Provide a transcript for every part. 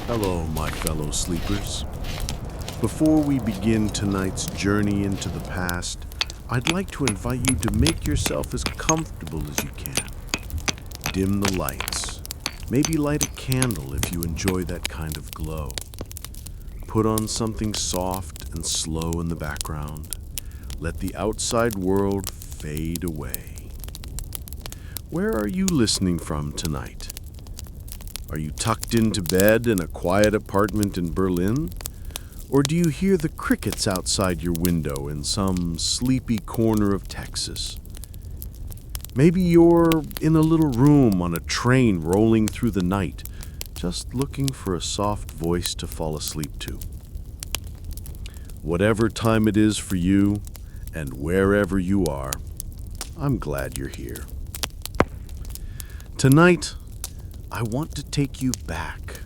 Hello, my fellow sleepers. Before we begin tonight's journey into the past, I'd like to invite you to make yourself as comfortable as you can. Dim the lights. Maybe light a candle if you enjoy that kind of glow. Put on something soft and slow in the background. Let the outside world fade away. Where are you listening from tonight? Are you tucked into bed in a quiet apartment in Berlin? Or do you hear the crickets outside your window in some sleepy corner of Texas? Maybe you're in a little room on a train rolling through the night, just looking for a soft voice to fall asleep to. Whatever time it is for you, and wherever you are, I'm glad you're here. Tonight, I want to take you back,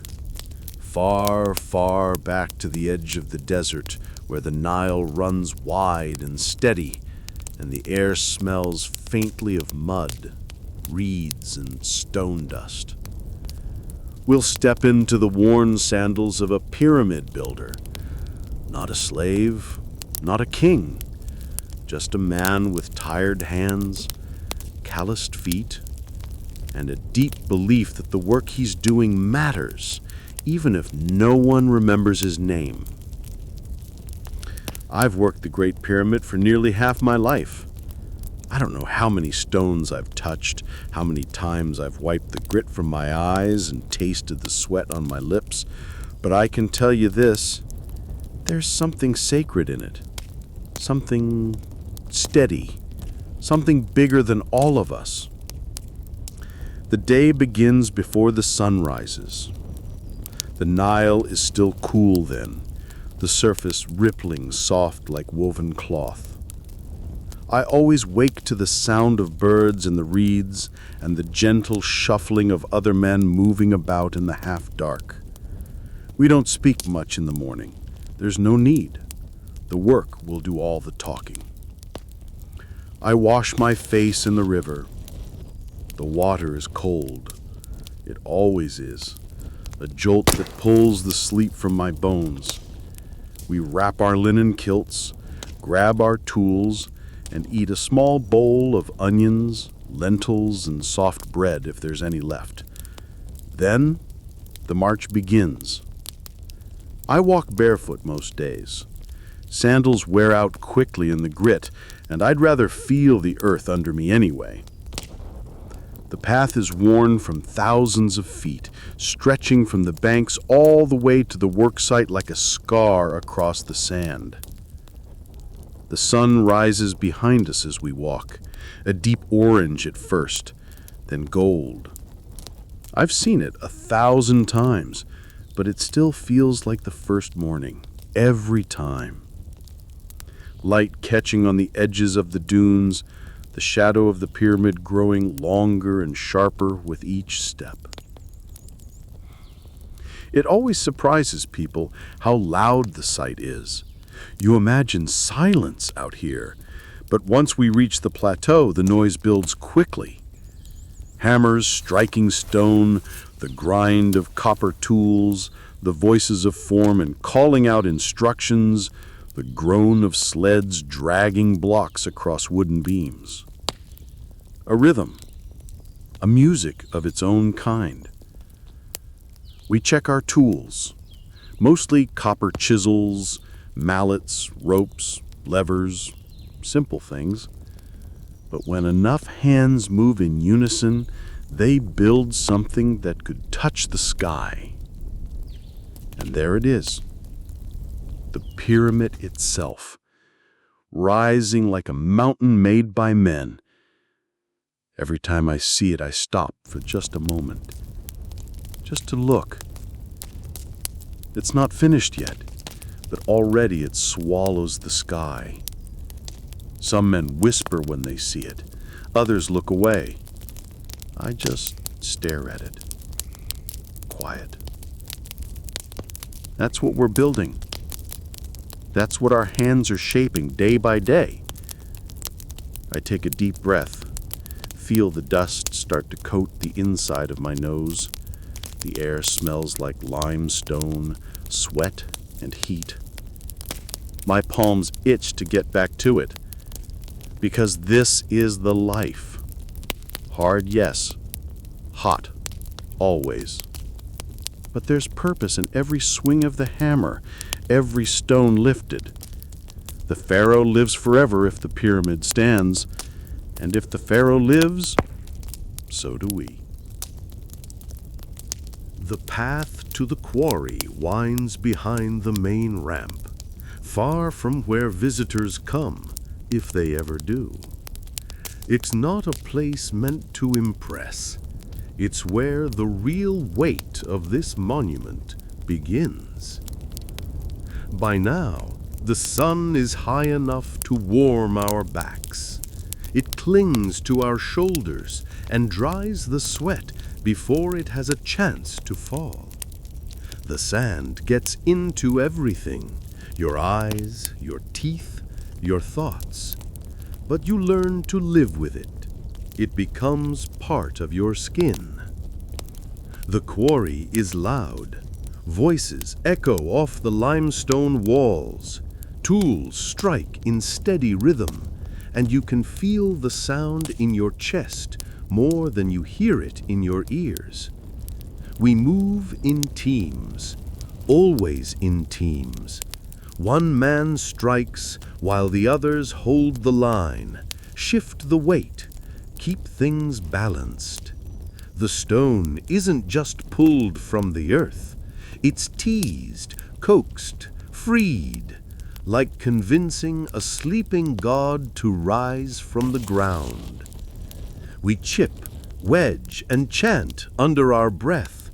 far, far back to the edge of the desert where the Nile runs wide and steady and the air smells faintly of mud, reeds, and stone dust. We'll step into the worn sandals of a pyramid builder, not a slave, not a king, just a man with tired hands, calloused feet, and a deep belief that the work he's doing matters, even if no one remembers his name. I've worked the Great Pyramid for nearly half my life. I don't know how many stones I've touched, how many times I've wiped the grit from my eyes and tasted the sweat on my lips, but I can tell you this, there's something sacred in it, something steady, something bigger than all of us. The day begins before the sun rises. The Nile is still cool then, the surface rippling soft like woven cloth. I always wake to the sound of birds in the reeds and the gentle shuffling of other men moving about in the half-dark. We don't speak much in the morning. There's no need. The work will do all the talking. I wash my face in the river. The water is cold. It always is. A jolt that pulls the sleep from my bones. We wrap our linen kilts, grab our tools, and eat a small bowl of onions, lentils, and soft bread if there's any left. Then, the march begins. I walk barefoot most days. Sandals wear out quickly in the grit, and I'd rather feel the earth under me anyway. The path is worn from thousands of feet, stretching from the banks all the way to the worksite like a scar across the sand. The sun rises behind us as we walk, a deep orange at first, then gold. I've seen it 1,000 times, but it still feels like the first morning, every time. Light catching on the edges of the dunes, the shadow of the pyramid growing longer and sharper with each step. It always surprises people how loud the site is. You imagine silence out here, but once we reach the plateau, the noise builds quickly. Hammers striking stone, the grind of copper tools, the voices of foremen calling out instructions, the groan of sleds dragging blocks across wooden beams. A rhythm, a music of its own kind. We check our tools, mostly copper chisels, mallets, ropes, levers, simple things. But when enough hands move in unison, they build something that could touch the sky. And there it is, the pyramid itself, rising like a mountain made by men. Every time I see it, I stop for just a moment, just to look. It's not finished yet, but already it swallows the sky. Some men whisper when they see it, others look away. I just stare at it, quiet. That's what we're building. That's what our hands are shaping day by day. I take a deep breath, feel the dust start to coat the inside of my nose, The air smells like limestone, sweat, and heat. My palms itch to get back to it, because this is the life. Hard, yes. Hot, always. But there's purpose in every swing of the hammer, every stone lifted. The Pharaoh lives forever if the pyramid stands, and if the Pharaoh lives, so do we. The path to the quarry winds behind the main ramp, far from where visitors come, if they ever do. It's not a place meant to impress. It's where the real weight of this monument begins. By now, the sun is high enough to warm our backs. It clings to our shoulders and dries the sweat before it has a chance to fall. The sand gets into everything, your eyes, your teeth, your thoughts. But you learn to live with it. It becomes part of your skin. The quarry is loud. Voices echo off the limestone walls. Tools strike in steady rhythm, and you can feel the sound in your chest more than you hear it in your ears. We move in teams, always in teams. One man strikes while the others hold the line, shift the weight, keep things balanced. The stone isn't just pulled from the earth. It's teased, coaxed, freed, like convincing a sleeping god to rise from the ground. We chip, wedge, and chant under our breath.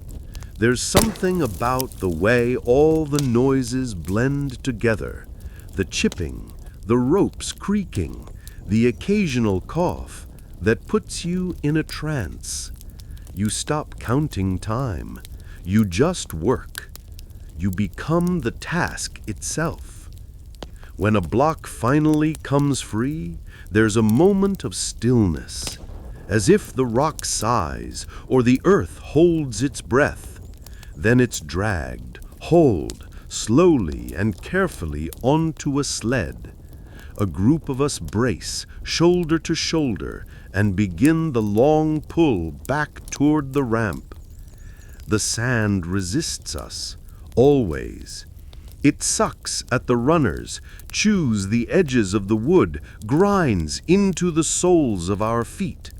There's something about the way all the noises blend together. The chipping, the ropes creaking, the occasional cough that puts you in a trance. You stop counting time. You just work. You become the task itself. When a block finally comes free, there's a moment of stillness, as if the rock sighs or the earth holds its breath. Then it's dragged, hauled, slowly and carefully onto a sled. A group of us brace, shoulder to shoulder, and begin the long pull back toward the ramp. The sand resists us, always. It sucks at the runners, chews the edges of the wood, grinds into the soles of our feet.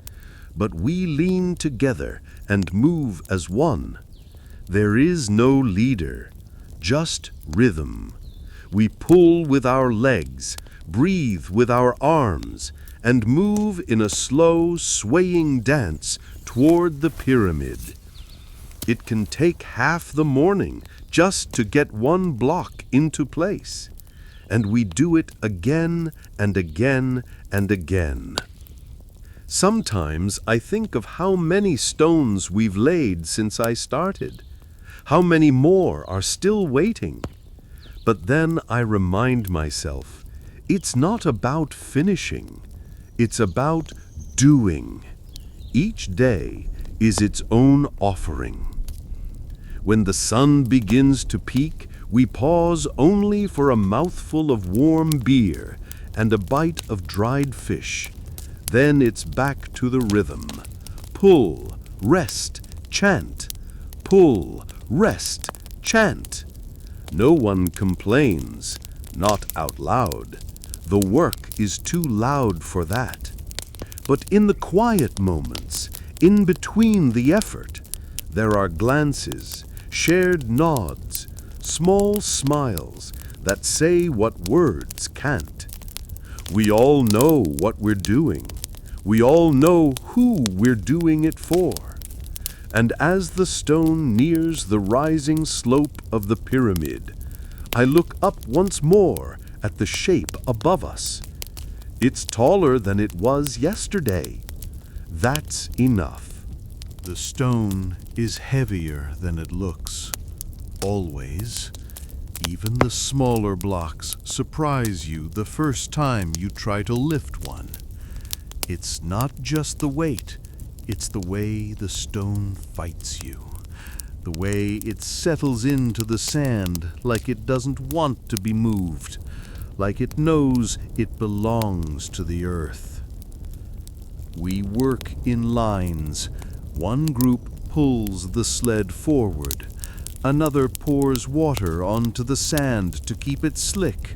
But we lean together and move as one. There is no leader, just rhythm. We pull with our legs, breathe with our arms, and move in a slow, swaying dance toward the pyramid. It can take half the morning just to get one block into place, and we do it again and again and again. Sometimes I think of how many stones we've laid since I started, how many more are still waiting. But then I remind myself, it's not about finishing. It's about doing. Each day is its own offering. When the sun begins to peak, we pause only for a mouthful of warm beer and a bite of dried fish. Then it's back to the rhythm. Pull, rest, chant. Pull, rest, chant. No one complains, not out loud. The work is too loud for that. But in the quiet moments, in between the effort, there are glances, shared nods, small smiles that say what words can't. We all know what we're doing. We all know who we're doing it for. And as the stone nears the rising slope of the pyramid, I look up once more at the shape above us. It's taller than it was yesterday. That's enough. The stone is heavier than it looks. Always. Even the smaller blocks surprise you the first time you try to lift one. It's not just the weight, it's the way the stone fights you. The way it settles into the sand like it doesn't want to be moved, like it knows it belongs to the earth. We work in lines. One group pulls the sled forward. Another pours water onto the sand to keep it slick.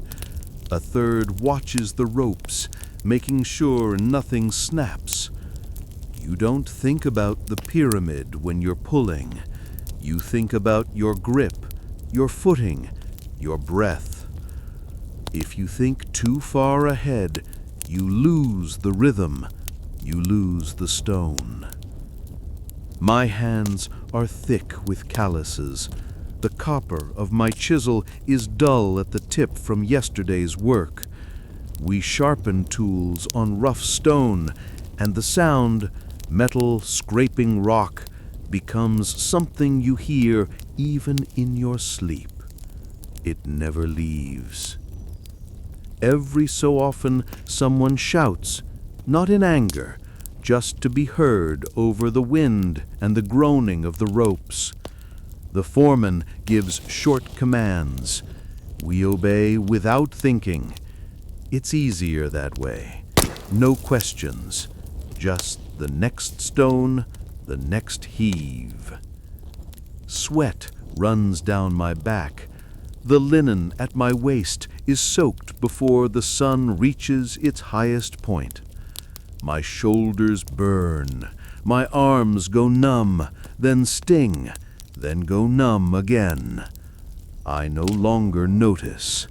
A third watches the ropes, making sure nothing snaps. You don't think about the pyramid when you're pulling. You think about your grip, your footing, your breath. If you think too far ahead, you lose the rhythm, you lose the stone. My hands are thick with calluses. The copper of my chisel is dull at the tip from yesterday's work. We sharpen tools on rough stone, and the sound, metal scraping rock, becomes something you hear even in your sleep. It never leaves. Every so often, someone shouts, not in anger, just to be heard over the wind and the groaning of the ropes. The foreman gives short commands. We obey without thinking. It's easier that way. No questions, just the next stone, the next heave. Sweat runs down my back. The linen at my waist is soaked before the sun reaches its highest point. My shoulders burn. My arms go numb, then sting, then go numb again. I no longer notice.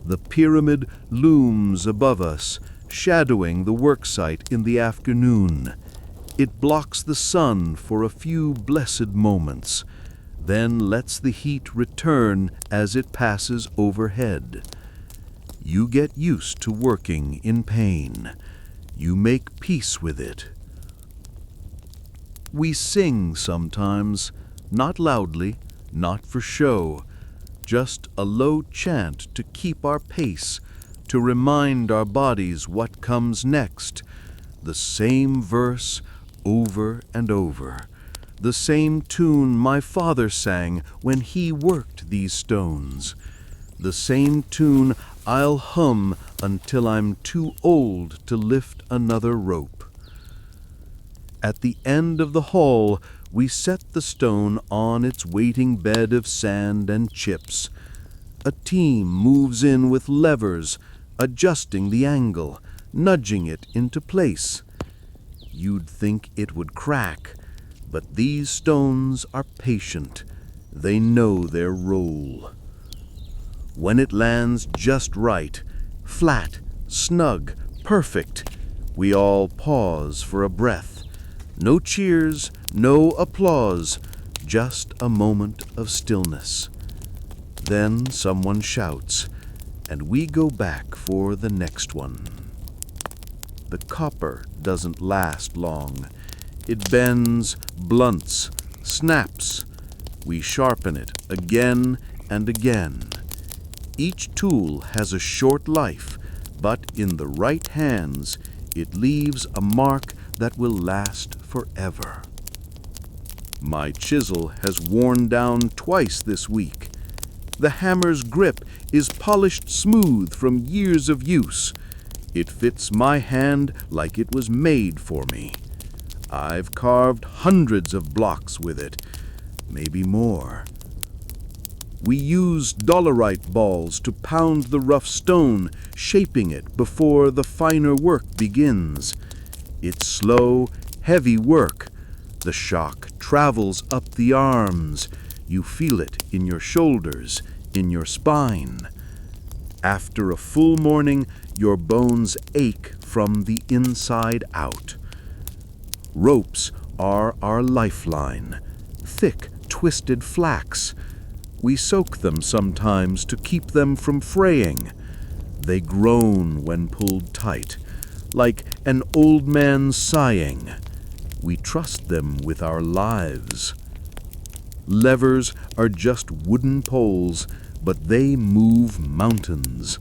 The pyramid looms above us, shadowing the worksite in the afternoon. It blocks the sun for a few blessed moments, then lets the heat return as it passes overhead. You get used to working in pain. You make peace with it. We sing sometimes, not loudly, not for show, just a low chant to keep our pace, to remind our bodies what comes next. The same verse over and over. The same tune my father sang when he worked these stones. The same tune I'll hum until I'm too old to lift another rope. At the end of the hall, we set the stone on its waiting bed of sand and chips. A team moves in with levers, adjusting the angle, nudging it into place. You'd think it would crack, but these stones are patient. They know their role. When it lands just right, flat, snug, perfect, we all pause for a breath. No cheers, no applause, just a moment of stillness. Then someone shouts, and we go back for the next one. The copper doesn't last long. It bends, blunts, snaps. We sharpen it again and again. Each tool has a short life, but in the right hands, it leaves a mark that will last forever. My chisel has worn down twice this week. The hammer's grip is polished smooth from years of use. It fits my hand like it was made for me. I've carved hundreds of blocks with it, maybe more. We use dolerite balls to pound the rough stone, shaping it before the finer work begins. It's slow, heavy work. The shock travels up the arms. You feel it in your shoulders, in your spine. After a full morning, your bones ache from the inside out. Ropes are our lifeline, thick, twisted flax. We soak them sometimes to keep them from fraying. They groan when pulled tight, like an old man sighing. We trust them with our lives. Levers are just wooden poles, but they move mountains.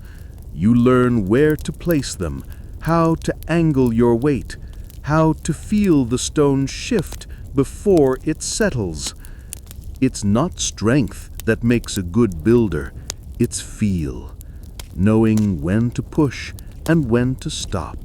You learn where to place them, how to angle your weight, how to feel the stone shift before it settles. It's not strength that makes a good builder, it's feel, knowing when to push and when to stop.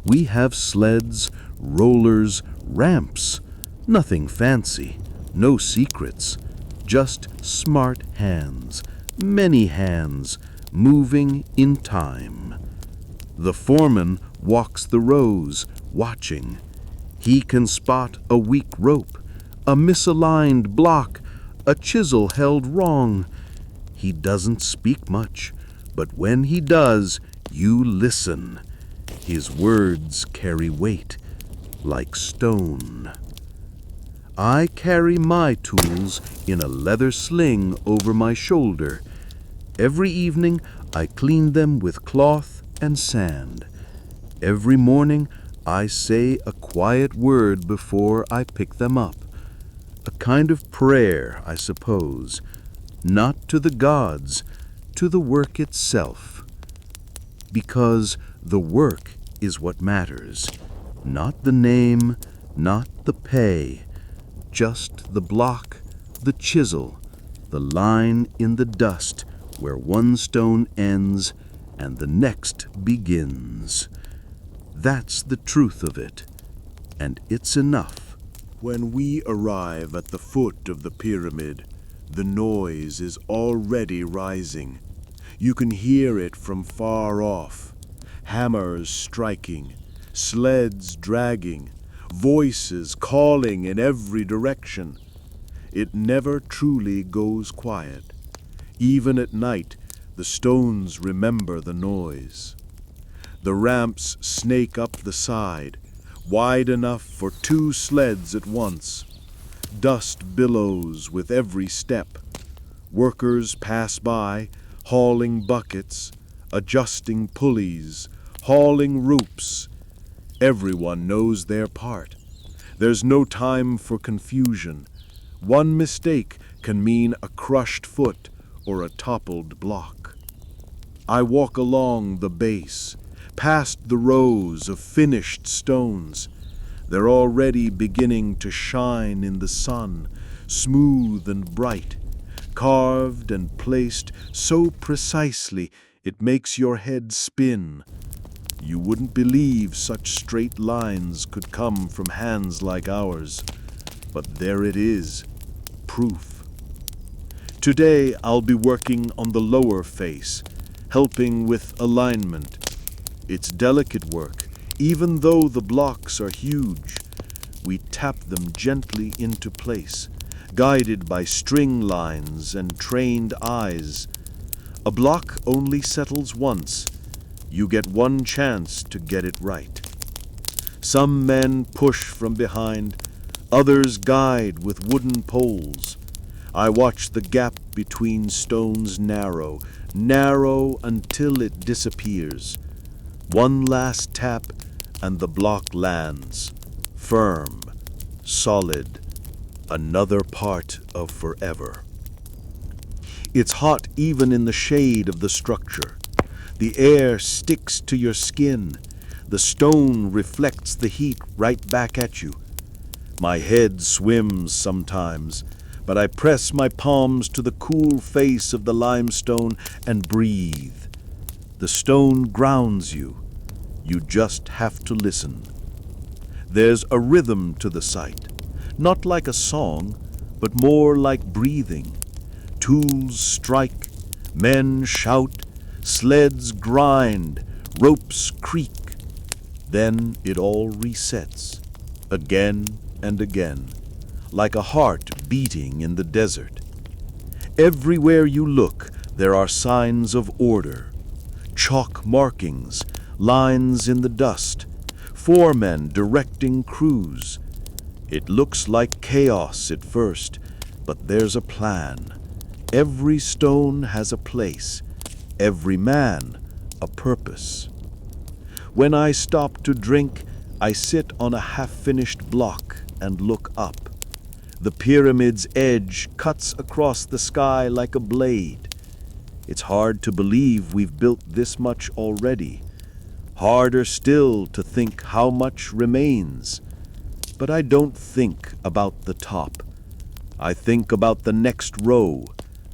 We have sleds, rollers, ramps, nothing fancy, no secrets, just smart hands, many hands, moving in time. The foreman walks the rows, watching. He can spot a weak rope, a misaligned block, a chisel held wrong. He doesn't speak much, but when he does, you listen. His words carry weight, like stone. I carry my tools in a leather sling over my shoulder. Every evening I clean them with cloth and sand. Every morning I say a quiet word before I pick them up. A kind of prayer, I suppose, not to the gods, to the work itself. Because the work is what matters, not the name, not the pay, just the block, the chisel, the line in the dust where one stone ends and the next begins. That's the truth of it, and it's enough. When we arrive at the foot of the pyramid, the noise is already rising. You can hear it from far off. Hammers striking, sleds dragging, voices calling in every direction. It never truly goes quiet. Even at night, the stones remember the noise. The ramps snake up the side, wide enough for 2 sleds at once. Dust billows with every step. Workers pass by, hauling buckets, adjusting pulleys, hauling ropes. Everyone knows their part. There's no time for confusion. One mistake can mean a crushed foot or a toppled block. I walk along the base, past the rows of finished stones. They're already beginning to shine in the sun, smooth and bright, carved and placed so precisely it makes your head spin. You wouldn't believe such straight lines could come from hands like ours, but there it is, proof. Today I'll be working on the lower face, helping with alignment. It's delicate work, even though the blocks are huge. We tap them gently into place, guided by string lines and trained eyes. A block only settles once. You get one chance to get it right. Some men push from behind, others guide with wooden poles. I watch the gap between stones narrow, narrow until it disappears. One last tap and the block lands, firm, solid, another part of forever. It's hot even in the shade of the structure. The air sticks to your skin. The stone reflects the heat right back at you. My head swims sometimes, but I press my palms to the cool face of the limestone and breathe. The stone grounds you. You just have to listen. There's a rhythm to the sight, not like a song, but more like breathing. Tools strike, men shout, sleds grind, ropes creak. Then it all resets, again and again, like a heart beating in the desert. Everywhere you look, there are signs of order. Chalk markings, lines in the dust, foremen directing crews. It looks like chaos at first, but there's a plan. Every stone has a place, every man a purpose. When I stop to drink, I sit on a half-finished block and look up. The pyramid's edge cuts across the sky like a blade. It's hard to believe we've built this much already. Harder still to think how much remains. But I don't think about the top. I think about the next row,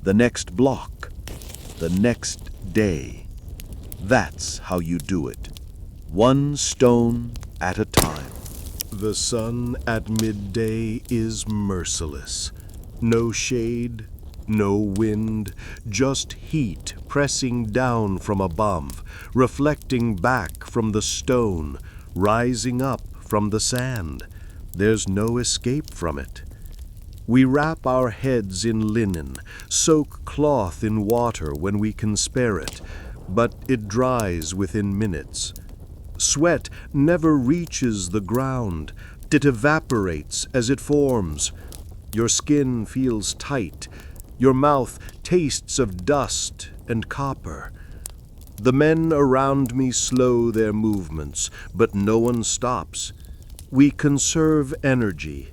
the next block, the next day. That's how you do it. One stone at a time. The sun at midday is merciless. No shade, no wind, just heat pressing down from above, reflecting back from the stone, rising up from the sand. There's no escape from it. We wrap our heads in linen, soak cloth in water when we can spare it, but it dries within minutes. Sweat never reaches the ground. It evaporates as it forms. Your skin feels tight. Your mouth tastes of dust and copper. The men around me slow their movements, but no one stops. We conserve energy.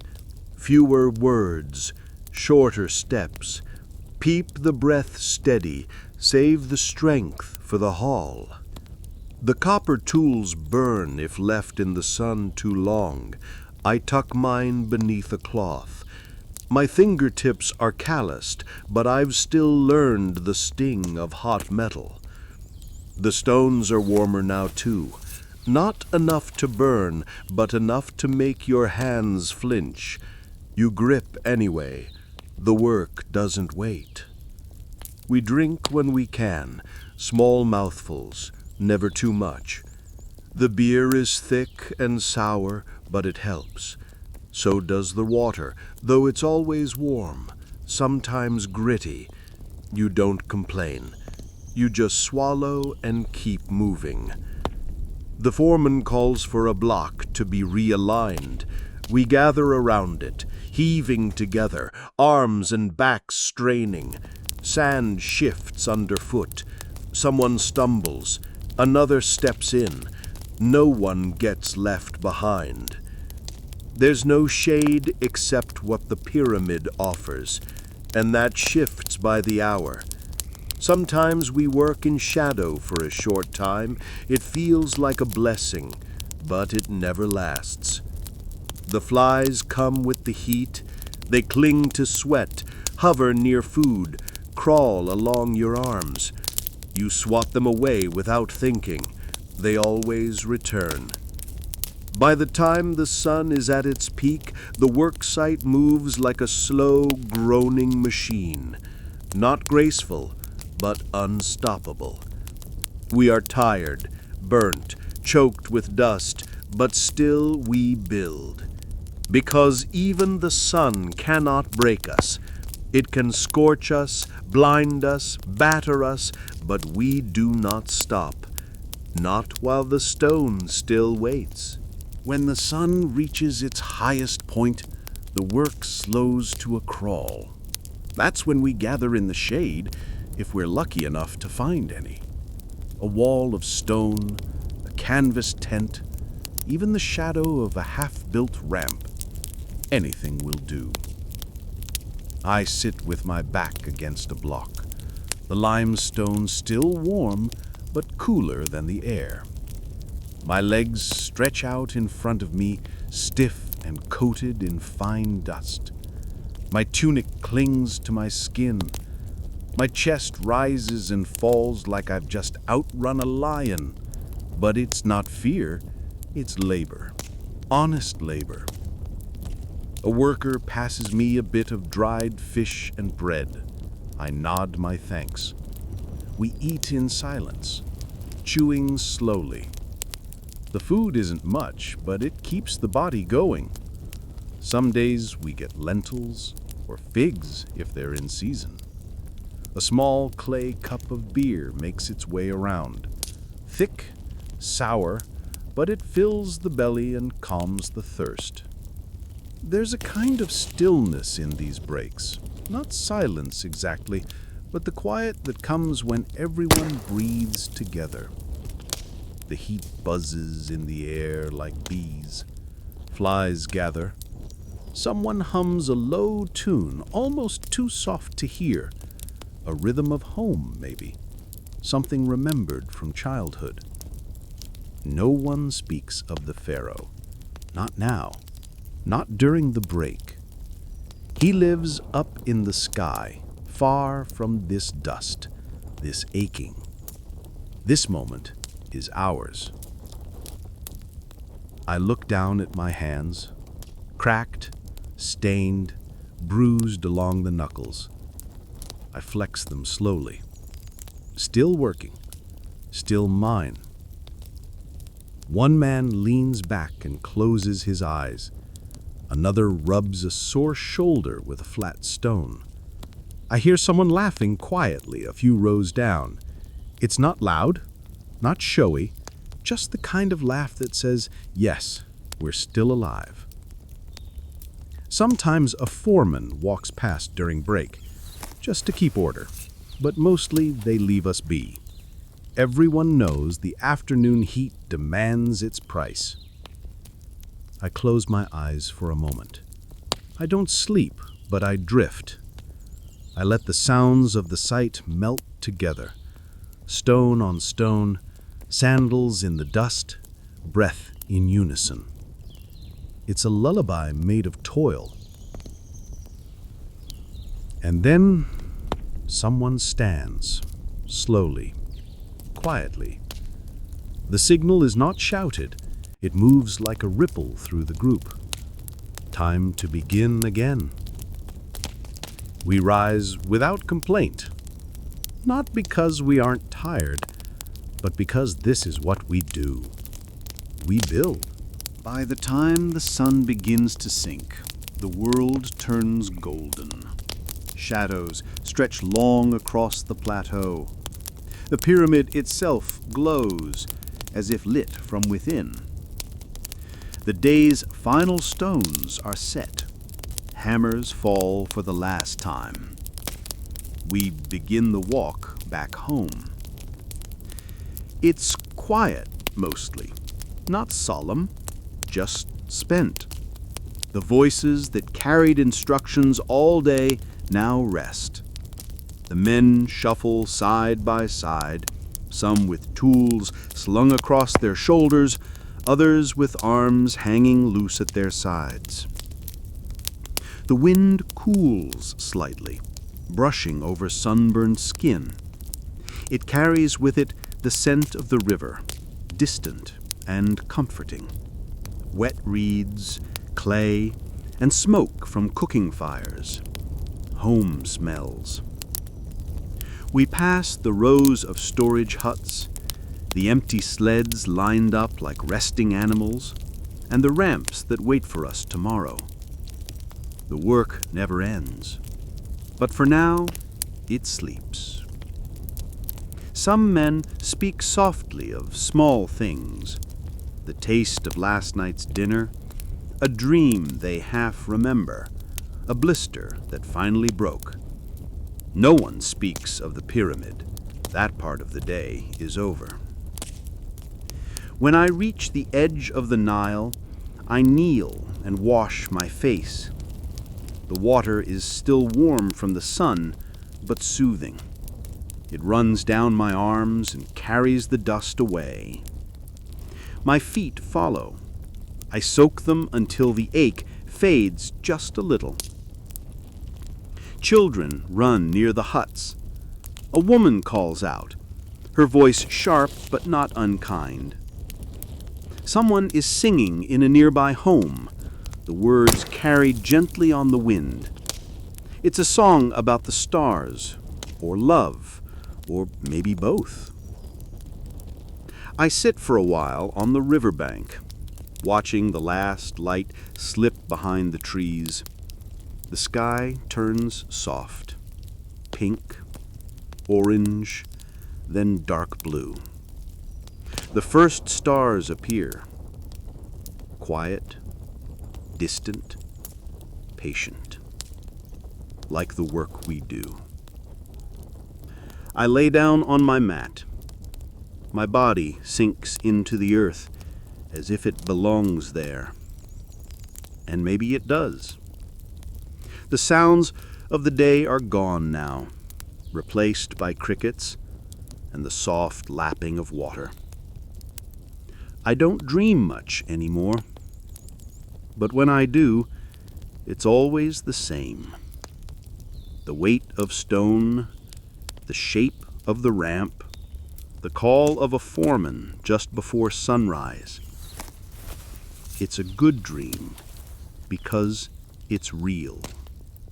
Fewer words, shorter steps. Keep the breath steady. Save the strength for the haul. The copper tools burn if left in the sun too long. I tuck mine beneath a cloth. My fingertips are calloused, but I've still learned the sting of hot metal. The stones are warmer now too. Not enough to burn, but enough to make your hands flinch. You grip anyway. The work doesn't wait. We drink when we can, small mouthfuls, never too much. The beer is thick and sour, but it helps. So does the water, though it's always warm, sometimes gritty. You don't complain. You just swallow and keep moving. The foreman calls for a block to be realigned. We gather around it, heaving together, arms and backs straining. Sand shifts underfoot. Someone stumbles. Another steps in. No one gets left behind. There's no shade except what the pyramid offers, and that shifts by the hour. Sometimes we work in shadow for a short time. It feels like a blessing, but it never lasts. The flies come with the heat. They cling to sweat, hover near food, crawl along your arms. You swat them away without thinking. They always return. By the time the sun is at its peak, the worksite moves like a slow, groaning machine. Not graceful, but unstoppable. We are tired, burnt, choked with dust, but still we build. Because even the sun cannot break us. It can scorch us, blind us, batter us, but we do not stop. Not while the stone still waits. When the sun reaches its highest point, the work slows to a crawl. That's when we gather in the shade, if we're lucky enough to find any. A wall of stone, a canvas tent, even the shadow of a half-built ramp. Anything will do. I sit with my back against a block, the limestone still warm but cooler than the air. My legs stretch out in front of me, stiff and coated in fine dust. My tunic clings to my skin. My chest rises and falls like I've just outrun a lion. But it's not fear, it's labor. Honest labor. A worker passes me a bit of dried fish and bread. I nod my thanks. We eat in silence, chewing slowly. The food isn't much, but it keeps the body going. Some days we get lentils or figs if they're in season. A small clay cup of beer makes its way around. Thick, sour, but it fills the belly and calms the thirst. There's a kind of stillness in these breaks. Not silence exactly, but the quiet that comes when everyone breathes together. The heat buzzes in the air like bees. Flies gather. Someone hums a low tune, almost too soft to hear. A rhythm of home, maybe. Something remembered from childhood. No one speaks of the Pharaoh. Not now. Not during the break. He lives up in the sky, far from this dust, this aching. This moment is ours. I look down at my hands, cracked, stained, bruised along the knuckles. I flex them slowly. Still working, still mine. One man leans back and closes his eyes. Another rubs a sore shoulder with a flat stone. I hear someone laughing quietly a few rows down. It's not loud, not showy, just the kind of laugh that says, yes, we're still alive. Sometimes a foreman walks past during break, just to keep order, but mostly they leave us be. Everyone knows the afternoon heat demands its price. I close my eyes for a moment. I don't sleep, but I drift. I let the sounds of the site melt together. Stone on stone, sandals in the dust, breath in unison. It's a lullaby made of toil. And then someone stands, slowly, quietly. The signal is not shouted. It moves like a ripple through the group. Time to begin again. We rise without complaint, not because we aren't tired, but because this is what we do. We build. By the time the sun begins to sink, the world turns golden. Shadows stretch long across the plateau. The pyramid itself glows, as if lit from within. The day's final stones are set. Hammers fall for the last time. We begin the walk back home. It's quiet, mostly. Not solemn, just spent. The voices that carried instructions all day now rest. The men shuffle side by side, some with tools slung across their shoulders, others with arms hanging loose at their sides. The wind cools slightly, brushing over sunburned skin. It carries with it the scent of the river, distant and comforting. Wet reeds, clay, and smoke from cooking fires. Home smells. We pass the rows of storage huts, the empty sleds lined up like resting animals, and the ramps that wait for us tomorrow. The work never ends, but for now, it sleeps. Some men speak softly of small things, the taste of last night's dinner, a dream they half remember, a blister that finally broke. No one speaks of the pyramid. That part of the day is over. When I reach the edge of the Nile, I kneel and wash my face. The water is still warm from the sun, but soothing. It runs down my arms and carries the dust away. My feet follow. I soak them until the ache fades just a little. Children run near the huts. A woman calls out, her voice sharp but not unkind. Someone is singing in a nearby home, the words carried gently on the wind. It's a song about the stars, or love, or maybe both. I sit for a while on the riverbank, watching the last light slip behind the trees. The sky turns soft, pink, orange, then dark blue. The first stars appear, quiet, distant, patient, like the work we do. I lay down on my mat. My body sinks into the earth as if it belongs there. And maybe it does. The sounds of the day are gone now, replaced by crickets and the soft lapping of water. I don't dream much anymore, but when I do, It's always the same. The weight of stone, the shape of the ramp, the call of a foreman just before sunrise. It's a good dream because it's real.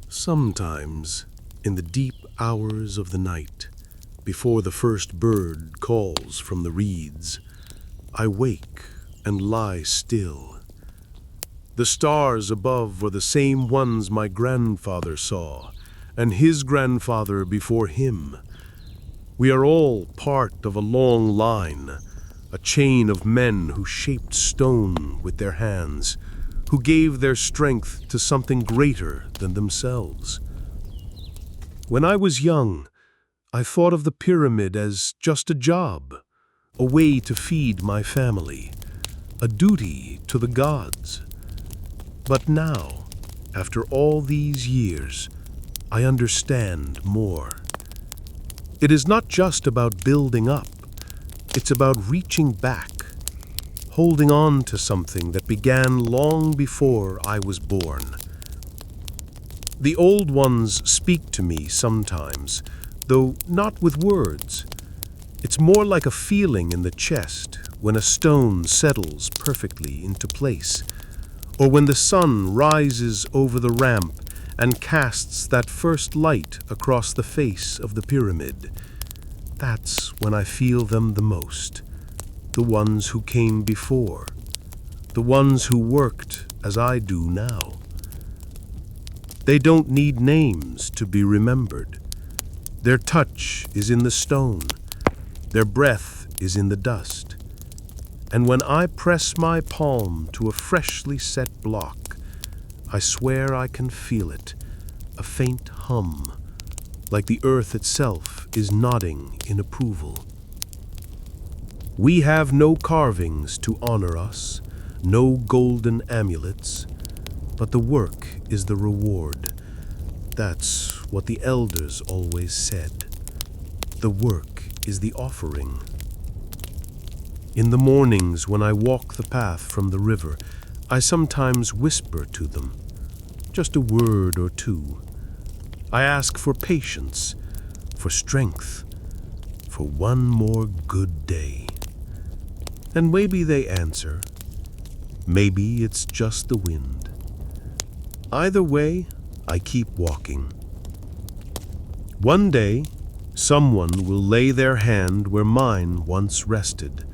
Sometimes, in the deep hours of the night, before the first bird calls from the reeds, I wake and lie still. The stars above are the same ones my grandfather saw, and his grandfather before him. We are all part of a long line, a chain of men who shaped stone with their hands, who gave their strength to something greater than themselves. When I was young, I thought of the pyramid as just a job, a way to feed my family, a duty to the gods. But now, after all these years, I understand more. It is not just about building up, it's about reaching back, holding on to something that began long before I was born. The old ones speak to me sometimes, though not with words. It's more like a feeling in the chest when a stone settles perfectly into place, or when the sun rises over the ramp and casts that first light across the face of the pyramid. That's when I feel them the most, the ones who came before, the ones who worked as I do now. They don't need names to be remembered. Their touch is in the stone, their breath is in the dust. And when I press my palm to a freshly set block, I swear I can feel it, a faint hum, like the earth itself is nodding in approval. We have no carvings to honor us, no golden amulets, but the work is the reward. That's what the elders always said. The work is the offering. In the mornings when I walk the path from the river, I sometimes whisper to them, just a word or two. I ask for patience, for strength, for one more good day. And maybe they answer. Maybe it's just the wind. Either way, I keep walking. One day, someone will lay their hand where mine once rested.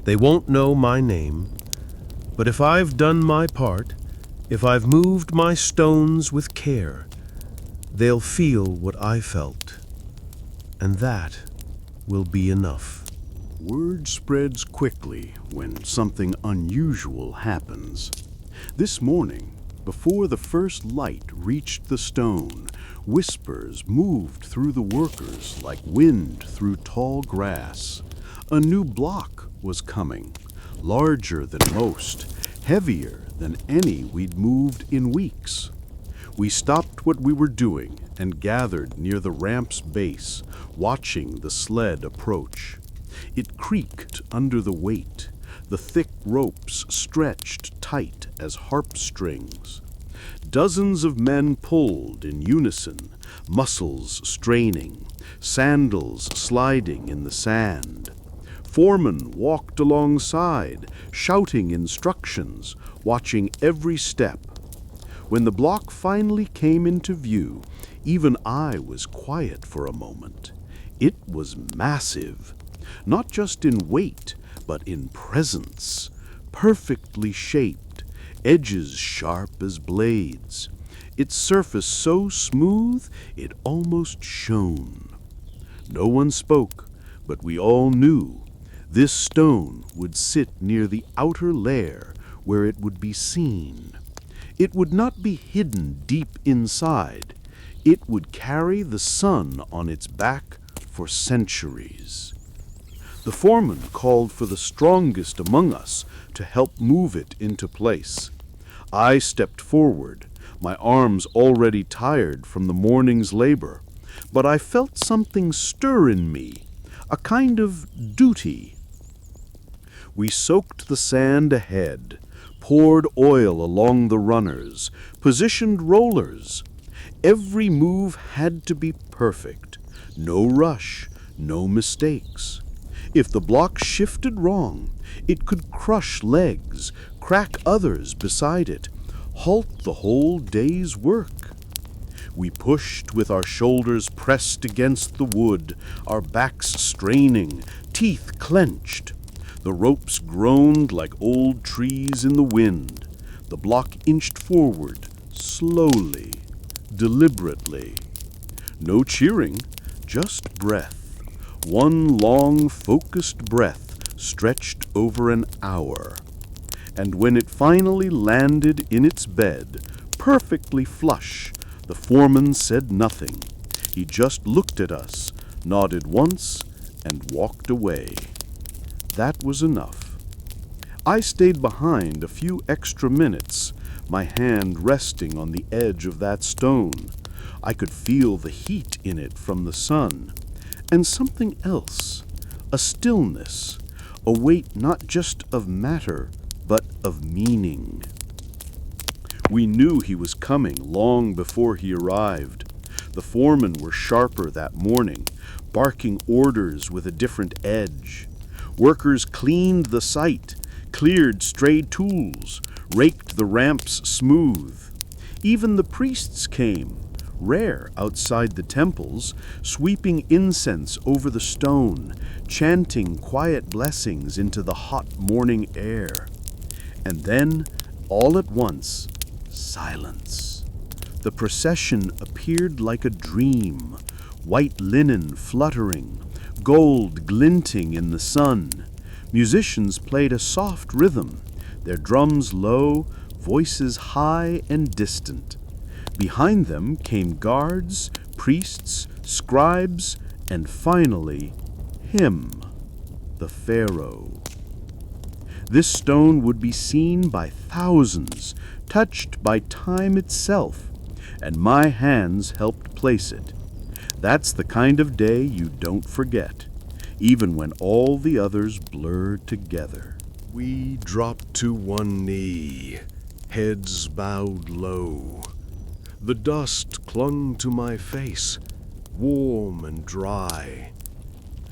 They won't know my name, but if I've done my part, if I've moved my stones with care, they'll feel what I felt, and that will be enough. Word spreads quickly when something unusual happens. This morning, before the first light reached the stone, whispers moved through the workers like wind through tall grass. A new block was coming, larger than most, heavier than any we'd moved in weeks. We stopped what we were doing and gathered near the ramp's base, watching the sled approach. It creaked under the weight, the thick ropes stretched tight as harp strings. Dozens of men pulled in unison, muscles straining, sandals sliding in the sand. Foremen walked alongside, shouting instructions, watching every step. When the block finally came into view, even I was quiet for a moment. It was massive, not just in weight, but in presence, perfectly shaped, edges sharp as blades, its surface so smooth it almost shone. No one spoke, but we all knew this stone would sit near the outer layer where it would be seen. It would not be hidden deep inside. It would carry the sun on its back for centuries. The foreman called for the strongest among us to help move it into place. I stepped forward, my arms already tired from the morning's labor, but I felt something stir in me, a kind of duty. We soaked the sand ahead, poured oil along the runners, positioned rollers. Every move had to be perfect. No rush, no mistakes. If the block shifted wrong, it could crush legs, crack others beside it, halt the whole day's work. We pushed with our shoulders pressed against the wood, our backs straining, teeth clenched. The ropes groaned like old trees in the wind. The block inched forward, slowly, deliberately. No cheering, just breath. One long, focused breath stretched over an hour. And when it finally landed in its bed, perfectly flush, the foreman said nothing. He just looked at us, nodded once, and walked away. That was enough. I stayed behind a few extra minutes, my hand resting on the edge of that stone. I could feel the heat in it from the sun. And something else, a stillness, a weight not just of matter, but of meaning. We knew he was coming long before he arrived. The foremen were sharper that morning, barking orders with a different edge. Workers cleaned the site, cleared stray tools, raked the ramps smooth. Even the priests came, rare outside the temples, sweeping incense over the stone, chanting quiet blessings into the hot morning air. And then, all at once, silence. The procession appeared like a dream, white linen fluttering, gold glinting in the sun. Musicians played a soft rhythm, their drums low, voices high and distant. Behind them came guards, priests, scribes, and finally, him, the Pharaoh. This stone would be seen by thousands, touched by time itself, and my hands helped place it. That's the kind of day you don't forget, even when all the others blur together. We dropped to one knee, heads bowed low. The dust clung to my face, warm and dry.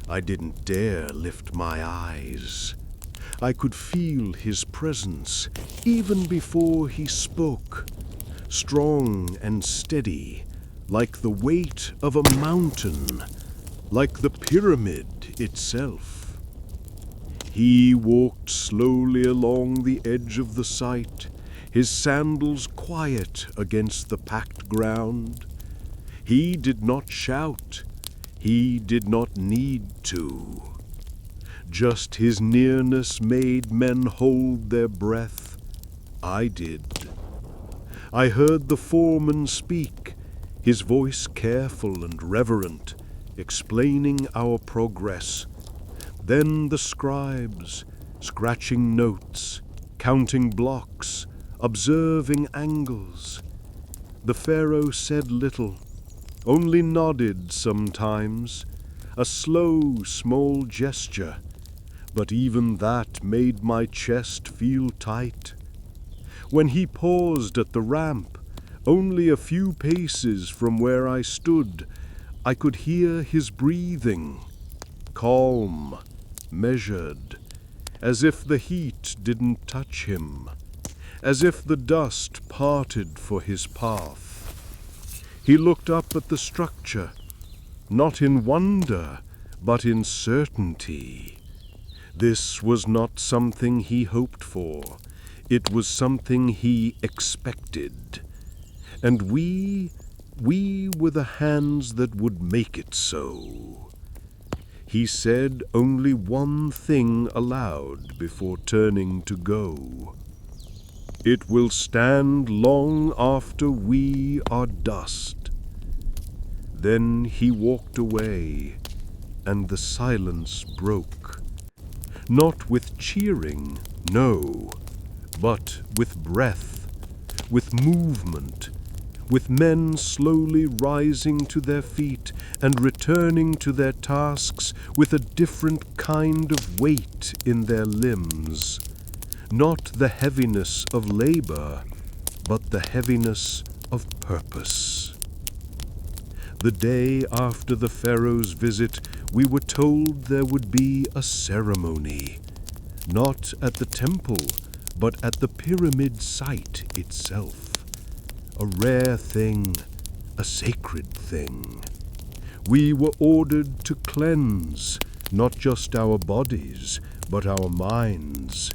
I didn't dare lift my eyes. I could feel his presence even before he spoke, strong and steady, like the weight of a mountain, like the pyramid itself. He walked slowly along the edge of the site, his sandals quiet against the packed ground. He did not shout. He did not need to. Just his nearness made men hold their breath. I did. I heard the foreman speak, his voice careful and reverent, explaining our progress. Then the scribes, scratching notes, counting blocks, observing angles. The Pharaoh said little, only nodded sometimes, a slow, small gesture, but even that made my chest feel tight. When he paused at the ramp, only a few paces from where I stood, I could hear his breathing, calm, measured, as if the heat didn't touch him, as if the dust parted for his path. He looked up at the structure, not in wonder, but in certainty. This was not something he hoped for. It was something he expected. And we were the hands that would make it so. He said only one thing aloud before turning to go. It will stand long after we are dust. Then he walked away, and the silence broke. Not with cheering, no, but with breath, with movement, with men slowly rising to their feet and returning to their tasks with a different kind of weight in their limbs. not the heaviness of labor, but the heaviness of purpose. The day after the Pharaoh's visit, we were told there would be a ceremony, not at the temple, but at the pyramid site itself. A rare thing, a sacred thing. We were ordered to cleanse not just our bodies, but our minds.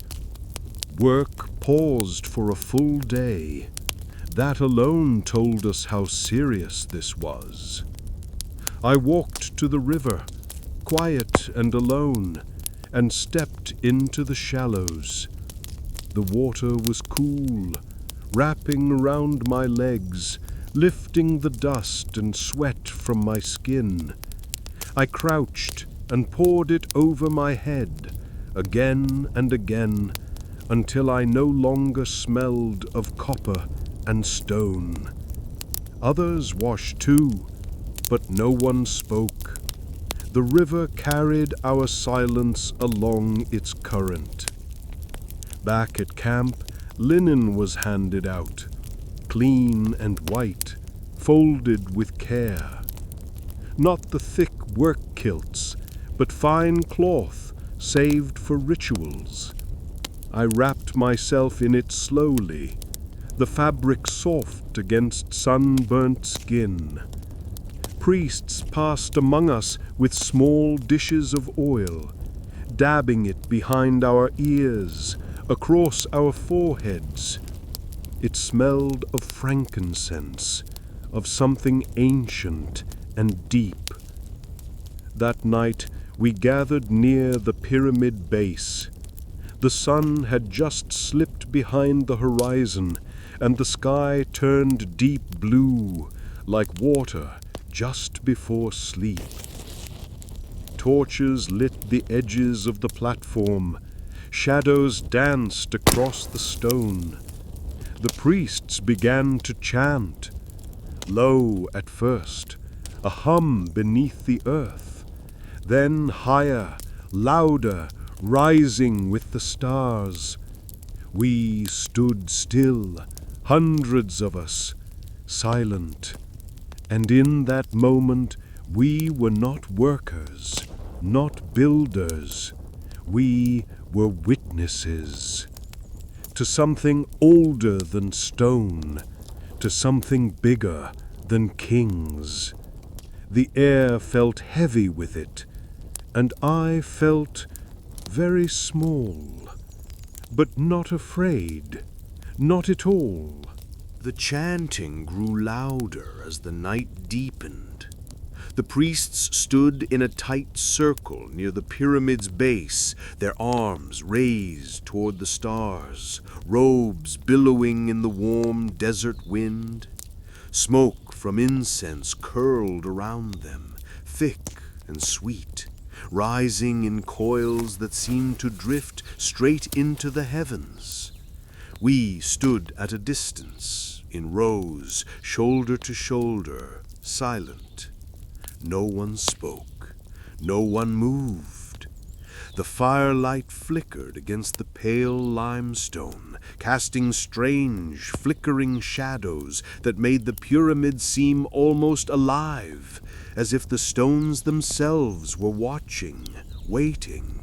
Work paused for a full day. That alone told us how serious this was. I walked to the river, quiet and alone, and stepped into the shallows. The water was cool, wrapping around my legs, lifting the dust and sweat from my skin. I crouched and poured it over my head, again and again, until I no longer smelled of copper and stone. Others washed too, but no one spoke. The river carried our silence along its current. Back at camp, linen was handed out, clean and white, folded with care. Not the thick work kilts, but fine cloth saved for rituals. I wrapped myself in it slowly, the fabric soft against sunburnt skin. Priests passed among us with small dishes of oil, dabbing it behind our ears, across our foreheads. It smelled of frankincense, of something ancient and deep. That night we gathered near the pyramid base. The sun had just slipped behind the horizon, and the sky turned deep blue, like water just before sleep. Torches lit the edges of the platform. Shadows danced across the stone. The priests began to chant, low at first, a hum beneath the earth, then higher, louder, rising with the stars. We stood still, hundreds of us, silent, and in that moment we were not workers, not builders. We were witnesses to something older than stone, to something bigger than kings. The air felt heavy with it, and I felt very small, but not afraid, not at all. The chanting grew louder as the night deepened. The priests stood in a tight circle near the pyramid's base, their arms raised toward the stars, robes billowing in the warm desert wind. Smoke from incense curled around them, thick and sweet, rising in coils that seemed to drift straight into the heavens. We stood at a distance, in rows, shoulder to shoulder, silent. No one spoke. No one moved. The firelight flickered against the pale limestone, casting strange, flickering shadows that made the pyramid seem almost alive, as if the stones themselves were watching, waiting.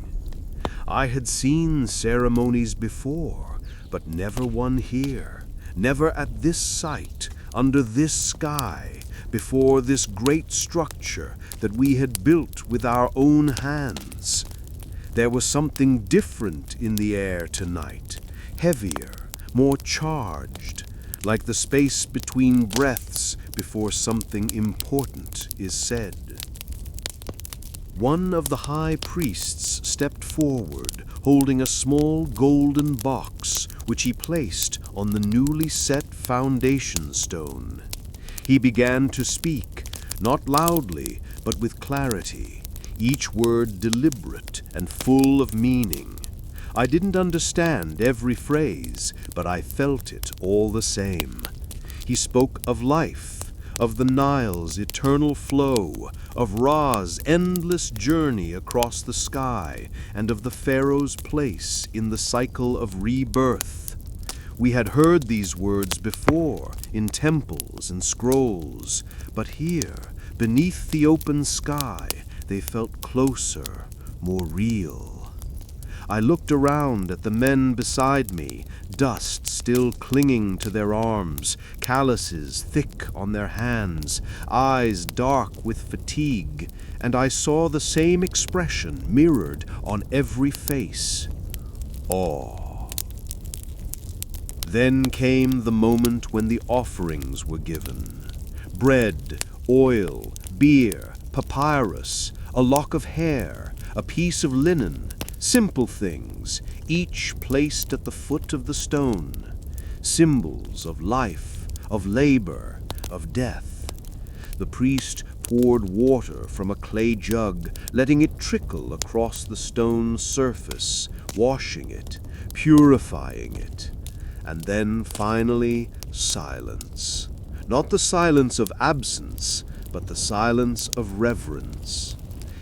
I had seen ceremonies before, but never one here, never at this site, under this sky, before this great structure that we had built with our own hands. There was something different in the air tonight, heavier, more charged, like the space between breaths before something important is said. One of the high priests stepped forward, holding a small golden box, which he placed on the newly set foundation stone. He began to speak, not loudly, but with clarity, each word deliberate and full of meaning. I didn't understand every phrase, but I felt it all the same. He spoke of life, of the Nile's eternal flow, of Ra's endless journey across the sky, and of the Pharaoh's place in the cycle of rebirth. We had heard these words before, in temples and scrolls, but here, beneath the open sky, they felt closer, more real. I looked around at the men beside me, dust still clinging to their arms, calluses thick on their hands, eyes dark with fatigue, and I saw the same expression mirrored on every face: awe. Then came the moment when the offerings were given. Bread, oil, beer, papyrus, a lock of hair, a piece of linen, simple things, each placed at the foot of the stone, symbols of life, of labor, of death. The priest poured water from a clay jug, letting it trickle across the stone's surface, washing it, purifying it. And then, finally, silence. Not the silence of absence, but the silence of reverence.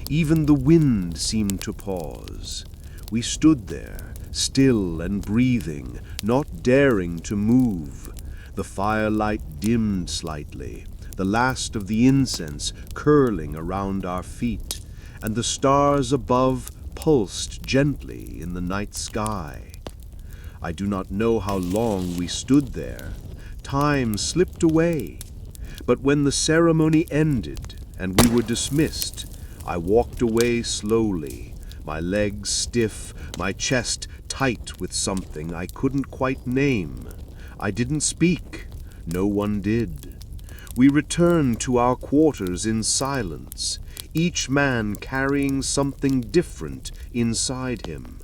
Even the wind seemed to pause. We stood there, still and breathing, not daring to move. The firelight dimmed slightly, the last of the incense curling around our feet, and the stars above pulsed gently in the night sky. I do not know how long we stood there. Time slipped away. But when the ceremony ended and we were dismissed, I walked away slowly, my legs stiff, my chest tight with something I couldn't quite name. I didn't speak. No one did. We returned to our quarters in silence, each man carrying something different inside him.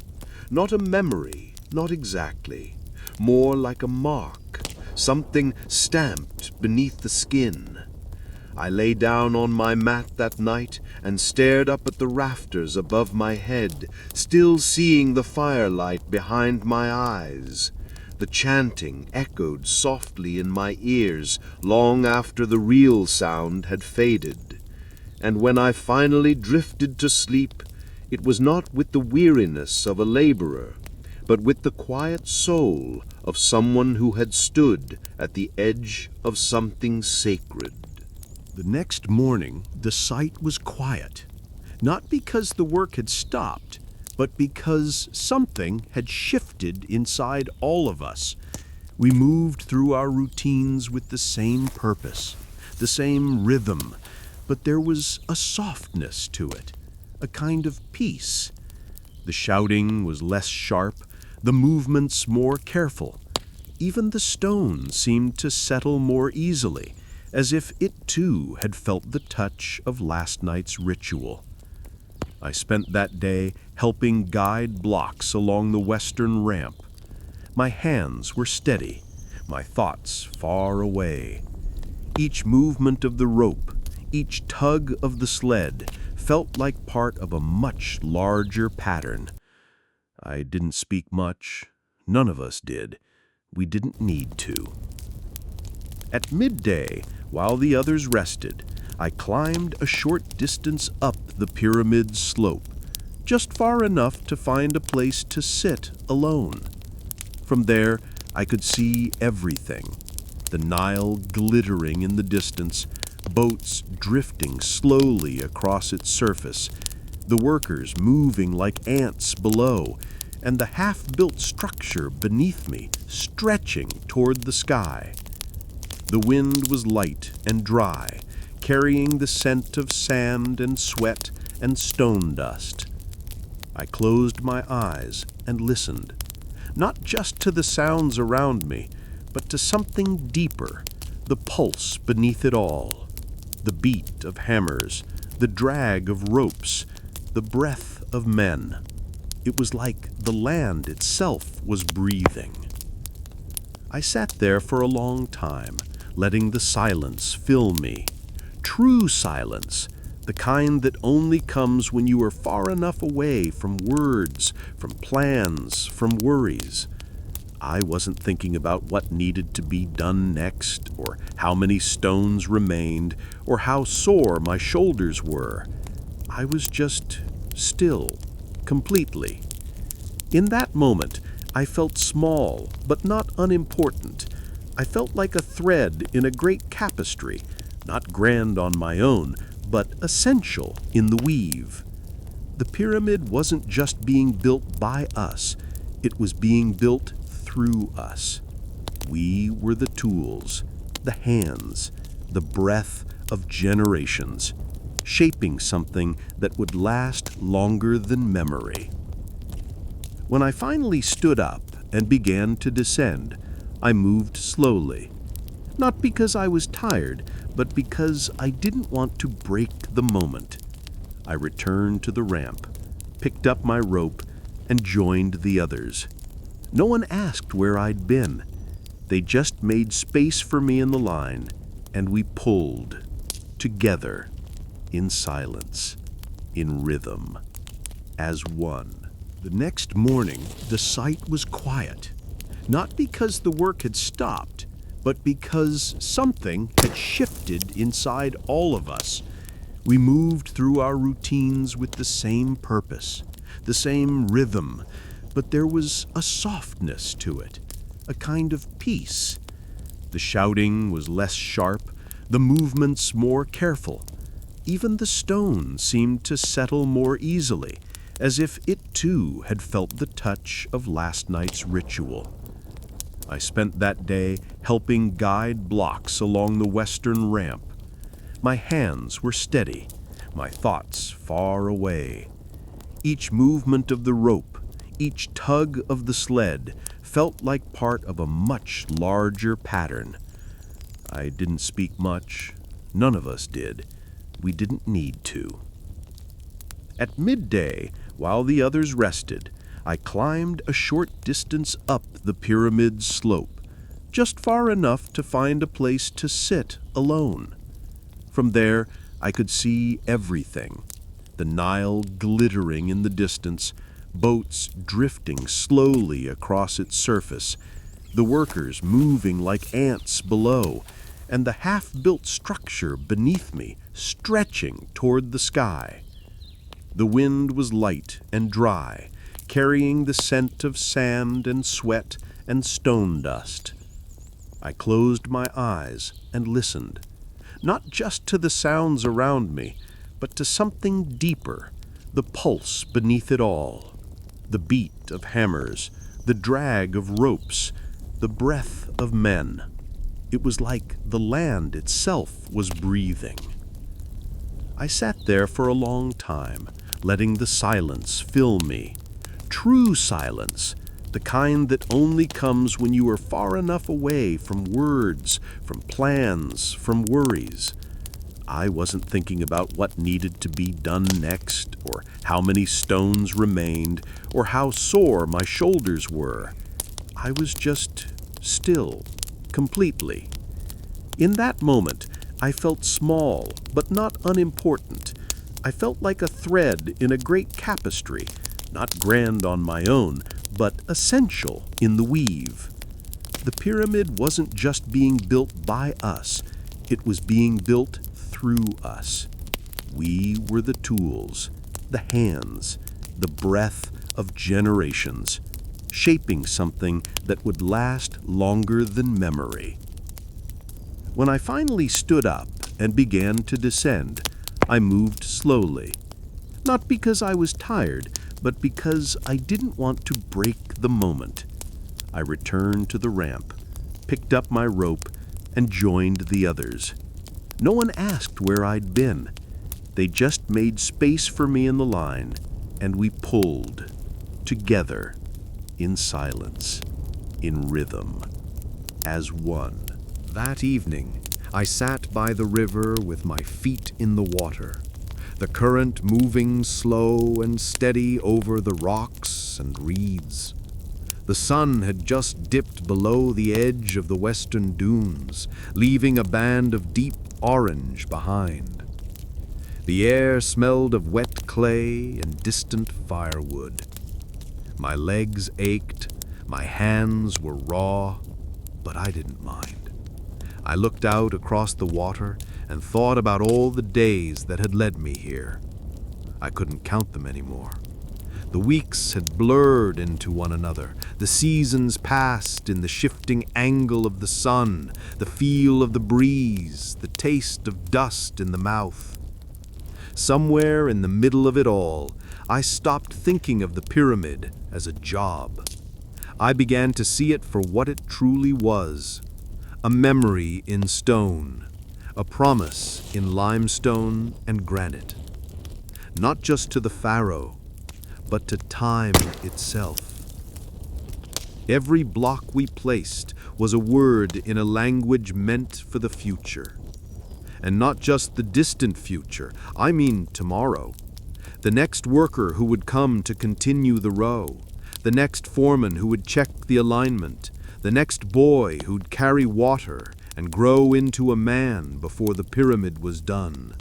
Not a memory, not exactly. More like a mark, something stamped beneath the skin. I lay down on my mat that night and stared up at the rafters above my head, still seeing the firelight behind my eyes. The chanting echoed softly in my ears long after the real sound had faded. And when I finally drifted to sleep, it was not with the weariness of a laborer, but with the quiet soul of someone who had stood at the edge of something sacred. The next morning, the site was quiet, not because the work had stopped, but because something had shifted inside all of us. We moved through our routines with the same purpose, the same rhythm, but there was a softness to it, a kind of peace. The shouting was less sharp, the movements more careful. Even the stone seemed to settle more easily, as if it too had felt the touch of last night's ritual. I spent that day helping guide blocks along the western ramp. My hands were steady, my thoughts far away. Each movement of the rope, each tug of the sled, felt like part of a much larger pattern. I didn't speak much. None of us did. We didn't need to. At midday, while the others rested, I climbed a short distance up the pyramid's slope, just far enough to find a place to sit alone. From there, I could see everything. The Nile glittering in the distance, boats drifting slowly across its surface, the workers moving like ants below, and the half-built structure beneath me stretching toward the sky. The wind was light and dry, carrying the scent of sand and sweat and stone dust. I closed my eyes and listened, not just to the sounds around me, but to something deeper, the pulse beneath it all, the beat of hammers, the drag of ropes, the breath of men. It was like the land itself was breathing. I sat there for a long time, letting the silence fill me. True silence, the kind that only comes when you are far enough away from words, from plans, from worries. I wasn't thinking about what needed to be done next, or how many stones remained, or how sore my shoulders were. I was just still, completely. In that moment, I felt small, but not unimportant. I felt like a thread in a great tapestry, not grand on my own, but essential in the weave. The pyramid wasn't just being built by us, it was being built through us. We were the tools, the hands, the breath of generations, shaping something that would last longer than memory. When I finally stood up and began to descend, I moved slowly. Not because I was tired, but because I didn't want to break the moment. I returned to the ramp, picked up my rope, and joined the others. No one asked where I'd been. They just made space for me in the line, and we pulled, together, in silence, in rhythm, as one. The next morning, the site was quiet, not because the work had stopped, but because something had shifted inside all of us. We moved through our routines with the same purpose, the same rhythm, but there was a softness to it, a kind of peace. The shouting was less sharp, the movements more careful. Even the stone seemed to settle more easily, as if it too had felt the touch of last night's ritual. I spent that day helping guide blocks along the western ramp. My hands were steady, my thoughts far away. Each movement of the rope, each tug of the sled felt like part of a much larger pattern. I didn't speak much. None of us did. We didn't need to. At midday, while the others rested, I climbed a short distance up the pyramid's slope, just far enough to find a place to sit alone. From there, I could see everything. The Nile glittering in the distance, boats drifting slowly across its surface, the workers moving like ants below, and the half-built structure beneath me stretching toward the sky. The wind was light and dry, carrying the scent of sand and sweat and stone dust. I closed my eyes and listened, not just to the sounds around me, but to something deeper, the pulse beneath it all, the beat of hammers, the drag of ropes, the breath of men. It was like the land itself was breathing. I sat there for a long time, letting the silence fill me. True silence, the kind that only comes when you are far enough away from words, from plans, from worries. I wasn't thinking about what needed to be done next, or how many stones remained, or how sore my shoulders were. I was just still, completely. In that moment, I felt small, but not unimportant. I felt like a thread in a great tapestry, not grand on my own, but essential in the weave. The pyramid wasn't just being built by us, it was being built through us. We were the tools, the hands, the breath of generations, shaping something that would last longer than memory. When I finally stood up and began to descend, I moved slowly, not because I was tired, but because I didn't want to break the moment. I returned to the ramp, picked up my rope, and joined the others. No one asked where I'd been. They just made space for me in the line, and we pulled, together, in silence, in rhythm, as one. That evening, I sat by the river with my feet in the water, the current moving slow and steady over the rocks and reeds. The sun had just dipped below the edge of the western dunes, leaving a band of deep orange behind. The air smelled of wet clay and distant firewood. My legs ached, My hands were raw, but I didn't mind. I looked out across the water and thought about all the days that had led me here. I couldn't count them anymore. The weeks had blurred into one another. The seasons passed in the shifting angle of the sun, the feel of the breeze, the taste of dust in the mouth. Somewhere in the middle of it all, I stopped thinking of the pyramid as a job. I began to see it for what it truly was, a memory in stone, a promise in limestone and granite. Not just to the Pharaoh, but to time itself. Every block we placed was a word in a language meant for the future. And not just the distant future, I mean tomorrow. The next worker who would come to continue the row, the next foreman who would check the alignment, the next boy who'd carry water and grow into a man before the pyramid was done.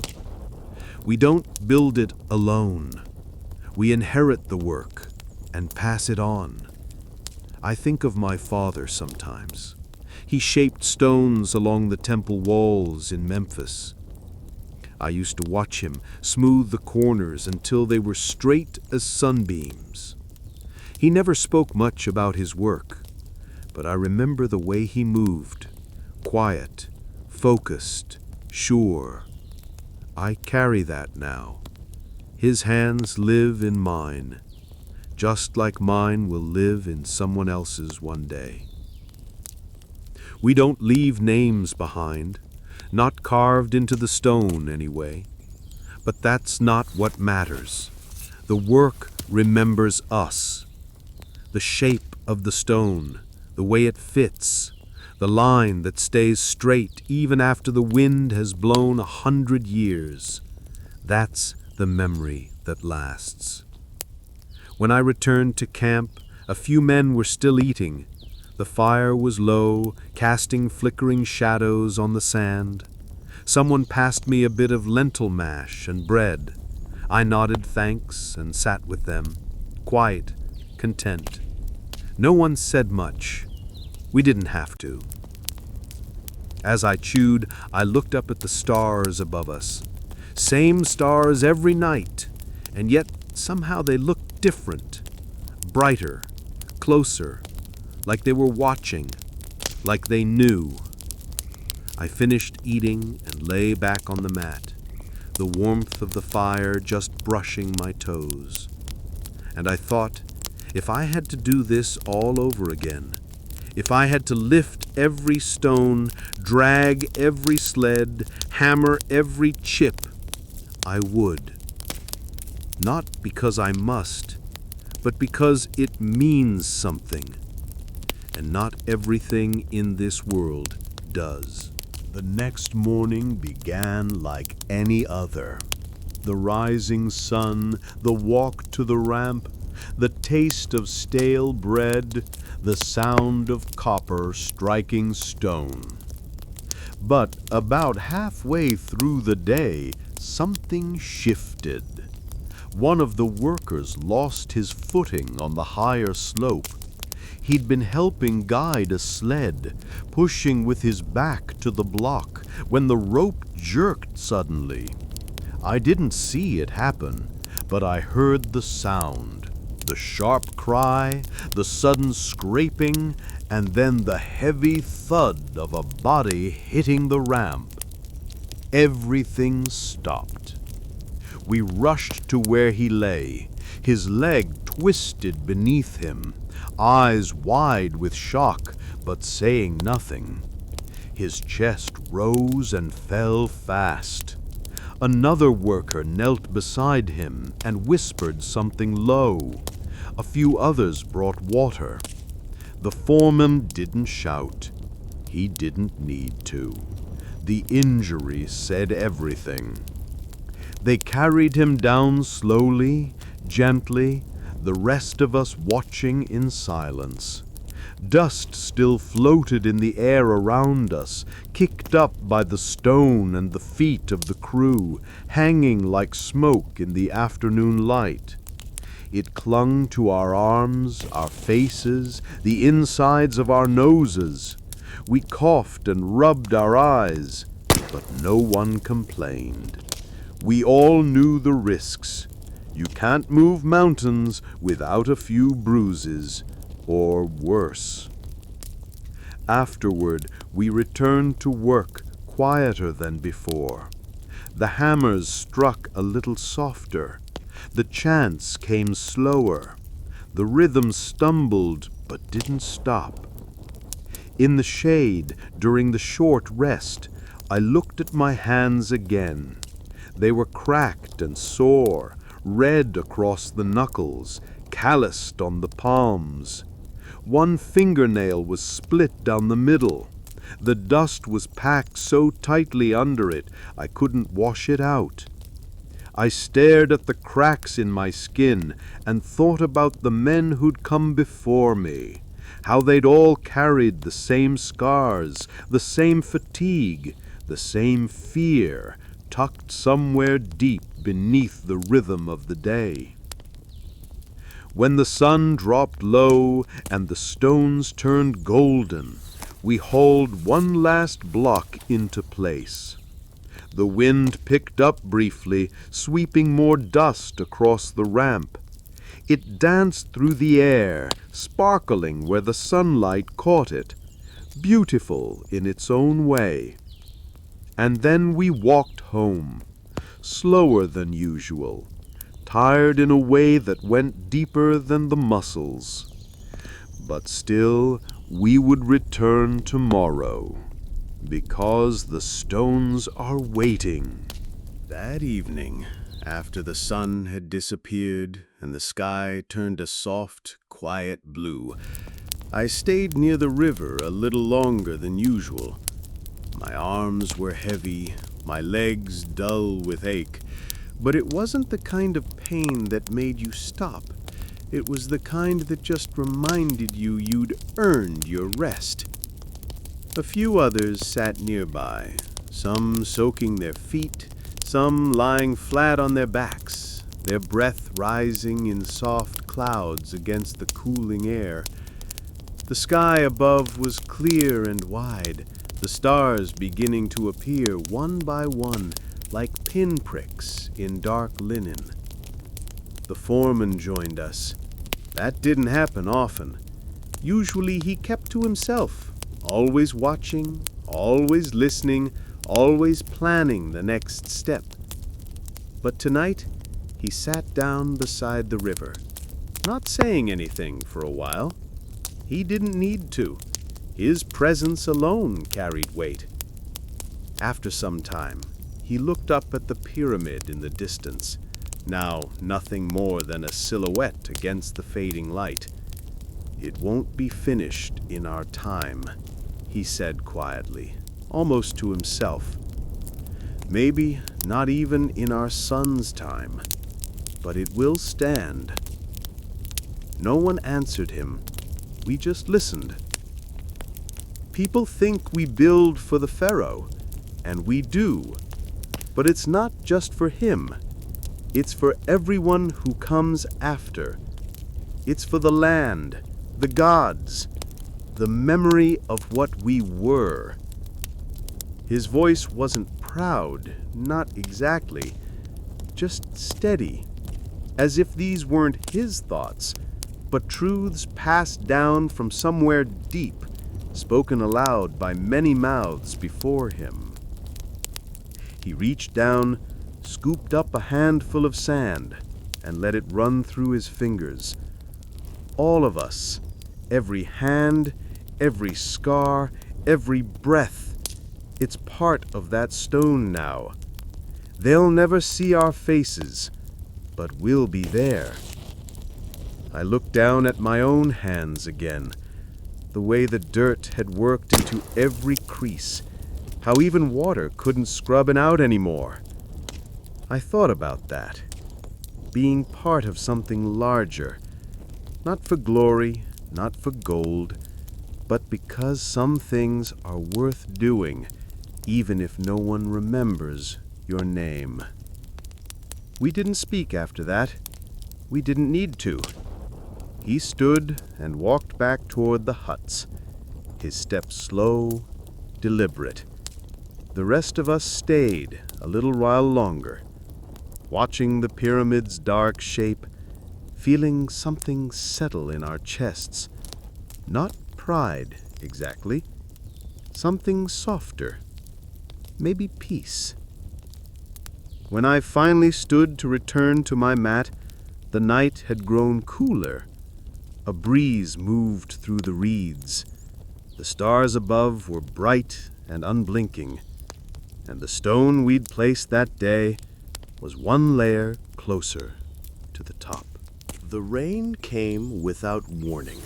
We don't build it alone. We inherit the work and pass it on. I think of my father sometimes. He shaped stones along the temple walls in Memphis. I used to watch him smooth the corners until they were straight as sunbeams. He never spoke much about his work, but I remember the way he moved, quiet, focused, sure. I carry that now. His hands live in mine, just like mine will live in someone else's one day. We don't leave names behind, not carved into the stone anyway. But that's not what matters. The work remembers us. The shape of the stone, the way it fits, the line that stays straight even after the wind has blown 100 years. That's the memory that lasts. When I returned to camp, a few men were still eating. The fire was low, casting flickering shadows on the sand. Someone passed me a bit of lentil mash and bread. I nodded thanks and sat with them, quiet, content. No one said much. We didn't have to. As I chewed, I looked up at the stars above us. Same stars every night, and yet somehow they looked different, brighter, closer, like they were watching, like they knew. I finished eating and lay back on the mat, the warmth of the fire just brushing my toes. And I thought, if I had to do this all over again, if I had to lift every stone, drag every sled, hammer every chip, I would. Not because I must, but because it means something. And not everything in this world does. The next morning began like any other. The rising sun, the walk to the ramp, the taste of stale bread, the sound of copper striking stone. But about halfway through the day, something shifted. One of the workers lost his footing on the higher slope. He'd been helping guide a sled, pushing with his back to the block, when the rope jerked suddenly. I didn't see it happen, but I heard the sound, the sharp cry, the sudden scraping, and then the heavy thud of a body hitting the ramp. Everything stopped. We rushed to where he lay, his leg twisted beneath him, eyes wide with shock, but saying nothing. His chest rose and fell fast. Another worker knelt beside him and whispered something low. A few others brought water. The foreman didn't shout. He didn't need to. The injury said everything. They carried him down slowly, gently, the rest of us watching in silence. Dust still floated in the air around us, kicked up by the stone and the feet of the crew, hanging like smoke in the afternoon light. It clung to our arms, our faces, the insides of our noses. We coughed and rubbed our eyes, but no one complained. We all knew the risks. You can't move mountains without a few bruises, or worse. Afterward, we returned to work, quieter than before. The hammers struck a little softer. The chants came slower. The rhythm stumbled but didn't stop. In the shade, during the short rest, I looked at my hands again. They were cracked and sore, red across the knuckles, calloused on the palms. One fingernail was split down the middle. The dust was packed so tightly under it, I couldn't wash it out. I stared at the cracks in my skin and thought about the men who'd come before me, how they'd all carried the same scars, the same fatigue, the same fear, tucked somewhere deep beneath the rhythm of the day. When the sun dropped low and the stones turned golden, we hauled one last block into place. The wind picked up briefly, sweeping more dust across the ramp. It danced through the air, sparkling where the sunlight caught it, beautiful in its own way. And then we walked home, slower than usual, tired in a way that went deeper than the muscles. But still, we would return tomorrow, because the stones are waiting. That evening, after the sun had disappeared and the sky turned a soft, quiet blue, I stayed near the river a little longer than usual. My arms were heavy, my legs dull with ache, but it wasn't the kind of pain that made you stop. It was the kind that just reminded you you'd earned your rest. A few others sat nearby, some soaking their feet, some lying flat on their backs, their breath rising in soft clouds against the cooling air. The sky above was clear and wide, the stars beginning to appear one by one like pinpricks in dark linen. The foreman joined us. That didn't happen often. Usually he kept to himself, always watching, always listening, always planning the next step. But tonight, he sat down beside the river, not saying anything for a while. He didn't need to. His presence alone carried weight. After some time, he looked up at the pyramid in the distance, now nothing more than a silhouette against the fading light. "It won't be finished in our time," he said quietly, almost to himself. "Maybe not even in our son's time, but it will stand." No one answered him. We just listened. People think we build for the Pharaoh, and we do, but it's not just for him. It's for everyone who comes after. It's for the land, the gods, the memory of what we were. His voice wasn't proud, not exactly, just steady, as if these weren't his thoughts, but truths passed down from somewhere deep, spoken aloud by many mouths before him. He reached down, scooped up a handful of sand, and let it run through his fingers. All of us, every hand, every scar, every breath, it's part of that stone now. They'll never see our faces, but we'll be there. I looked down at my own hands again, the way the dirt had worked into every crease, how even water couldn't scrub it out anymore. I thought about that, being part of something larger, not for glory, not for gold, but because some things are worth doing, even if no one remembers your name. We didn't speak after that. We didn't need to. He stood and walked back toward the huts, his step slow, deliberate. The rest of us stayed a little while longer, watching the pyramid's dark shape, feeling something settle in our chests. Not pride, exactly. Something softer. Maybe peace. When I finally stood to return to my mat, the night had grown cooler. A breeze moved through the reeds. The stars above were bright and unblinking, and the stone we'd placed that day was one layer closer to the top. The rain came without warning.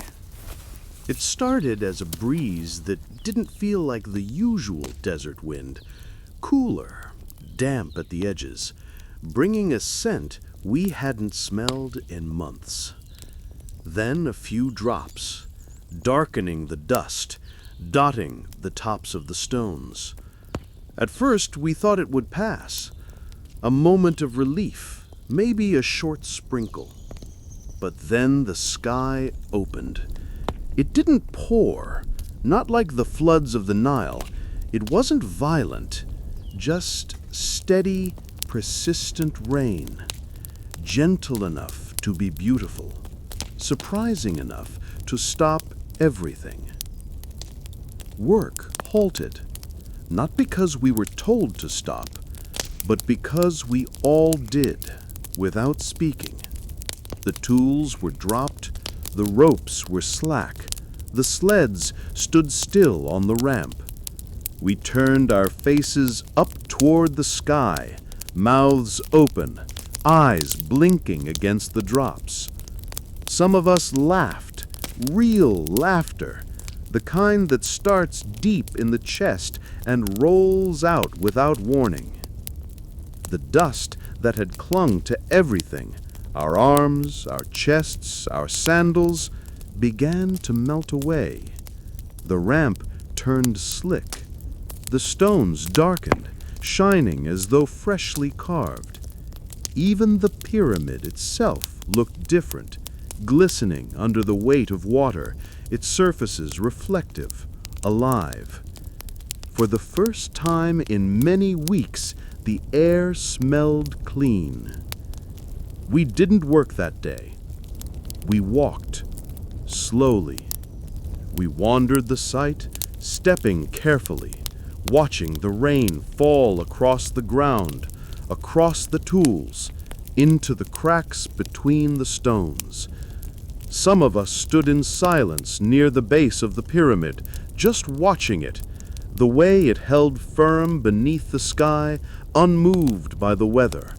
It started as a breeze that didn't feel like the usual desert wind, cooler, damp at the edges, bringing a scent we hadn't smelled in months. Then a few drops, darkening the dust, dotting the tops of the stones. At first we thought it would pass, a moment of relief, maybe a short sprinkle. But then the sky opened. It didn't pour, not like the floods of the Nile. It wasn't violent, just steady, persistent rain, gentle enough to be beautiful, surprising enough to stop everything. Work halted, not because we were told to stop, but because we all did, without speaking. The tools were dropped, the ropes were slack, the sleds stood still on the ramp. We turned our faces up toward the sky, mouths open, eyes blinking against the drops. Some of us laughed, real laughter, the kind that starts deep in the chest and rolls out without warning. The dust that had clung to everything, our arms, our chests, our sandals, began to melt away. The ramp turned slick. The stones darkened, shining as though freshly carved. Even the pyramid itself looked different, glistening under the weight of water, its surfaces reflective, alive. For the first time in many weeks, the air smelled clean. We didn't work that day. We walked, slowly. We wandered the site, stepping carefully, watching the rain fall across the ground, across the tools, into the cracks between the stones. Some of us stood in silence near the base of the pyramid, just watching it, the way it held firm beneath the sky, unmoved by the weather.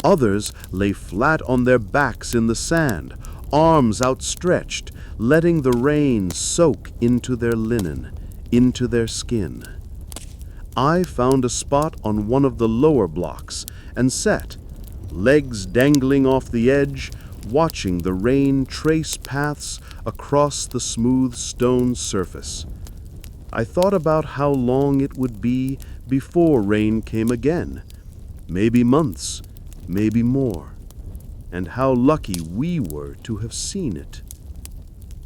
Others lay flat on their backs in the sand, arms outstretched, letting the rain soak into their linen, into their skin. I found a spot on one of the lower blocks and sat, legs dangling off the edge, watching the rain trace paths across the smooth stone surface. I thought about how long it would be before rain came again, maybe months, maybe more, and how lucky we were to have seen it.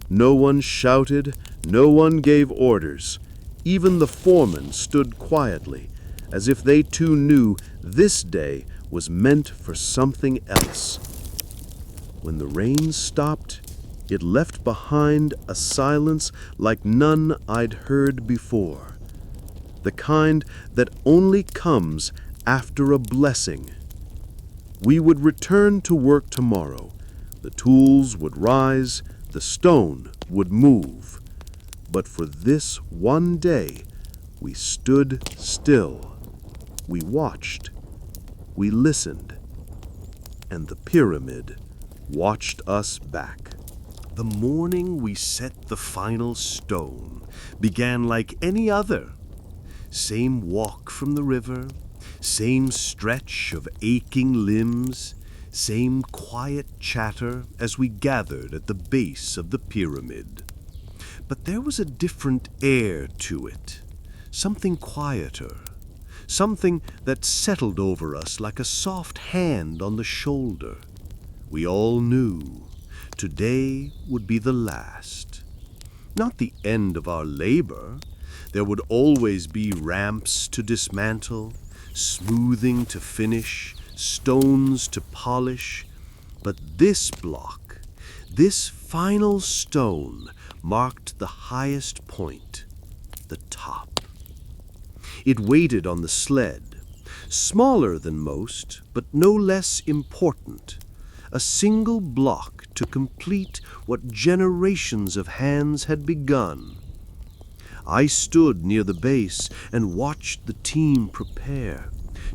No one shouted, no one gave orders. Even the foreman stood quietly, as if they too knew this day was meant for something else. When the rain stopped, it left behind a silence like none I'd heard before, the kind that only comes after a blessing. We would return to work tomorrow. The tools would rise, the stone would move. But for this one day, we stood still. We watched. We listened. And the pyramid watched us back. The morning we set the final stone began like any other. Same walk from the river, same stretch of aching limbs, same quiet chatter as we gathered at the base of the pyramid. But there was a different air to it, something quieter, something that settled over us like a soft hand on the shoulder. We all knew today would be the last. Not the end of our labor. There would always be ramps to dismantle, smoothing to finish, stones to polish. But this block, this final stone, marked the highest point, the top. It waited on the sled, smaller than most, but no less important. A single block to complete what generations of hands had begun. I stood near the base and watched the team prepare,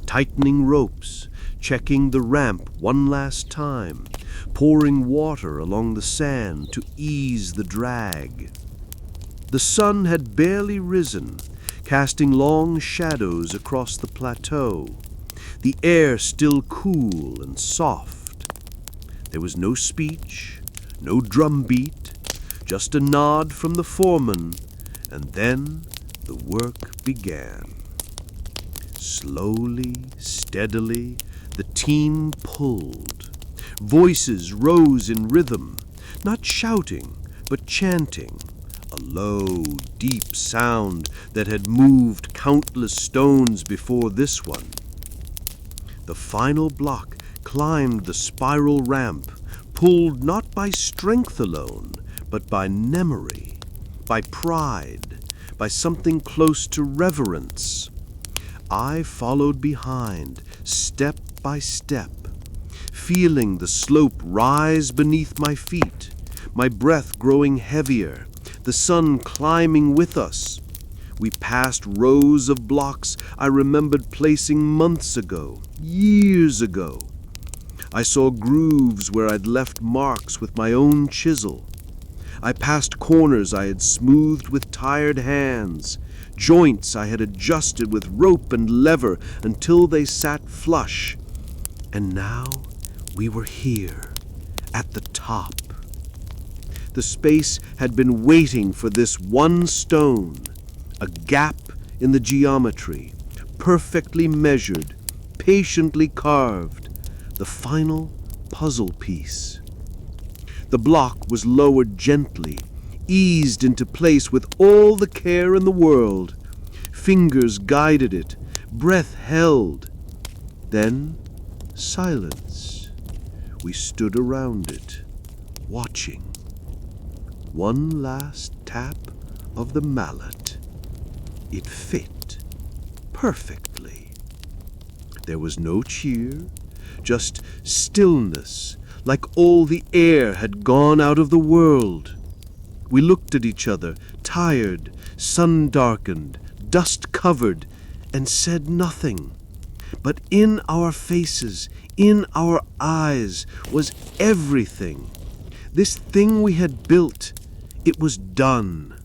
tightening ropes, checking the ramp one last time, pouring water along the sand to ease the drag. The sun had barely risen, casting long shadows across the plateau, the air still cool and soft. There was no speech, no drumbeat, just a nod from the foreman, and then the work began. Slowly, steadily, the team pulled. Voices rose in rhythm, not shouting, but chanting, a low, deep sound that had moved countless stones before this one. The final block climbed the spiral ramp, pulled not by strength alone, but by memory, by pride, by something close to reverence. I followed behind, step by step, feeling the slope rise beneath my feet, my breath growing heavier, the sun climbing with us. We passed rows of blocks I remembered placing months ago, years ago. I saw grooves where I'd left marks with my own chisel. I passed corners I had smoothed with tired hands, joints I had adjusted with rope and lever until they sat flush. And now we were here, at the top. The space had been waiting for this one stone, a gap in the geometry, perfectly measured, patiently carved, the final puzzle piece. The block was lowered gently, eased into place with all the care in the world. Fingers guided it, breath held. Then silence. We stood around it, watching. One last tap of the mallet. It fit perfectly. There was no cheer, just stillness, like all the air had gone out of the world. We looked at each other, tired, sun-darkened, dust-covered, and said nothing. But in our faces, in our eyes, was everything. This thing we had built, it was done.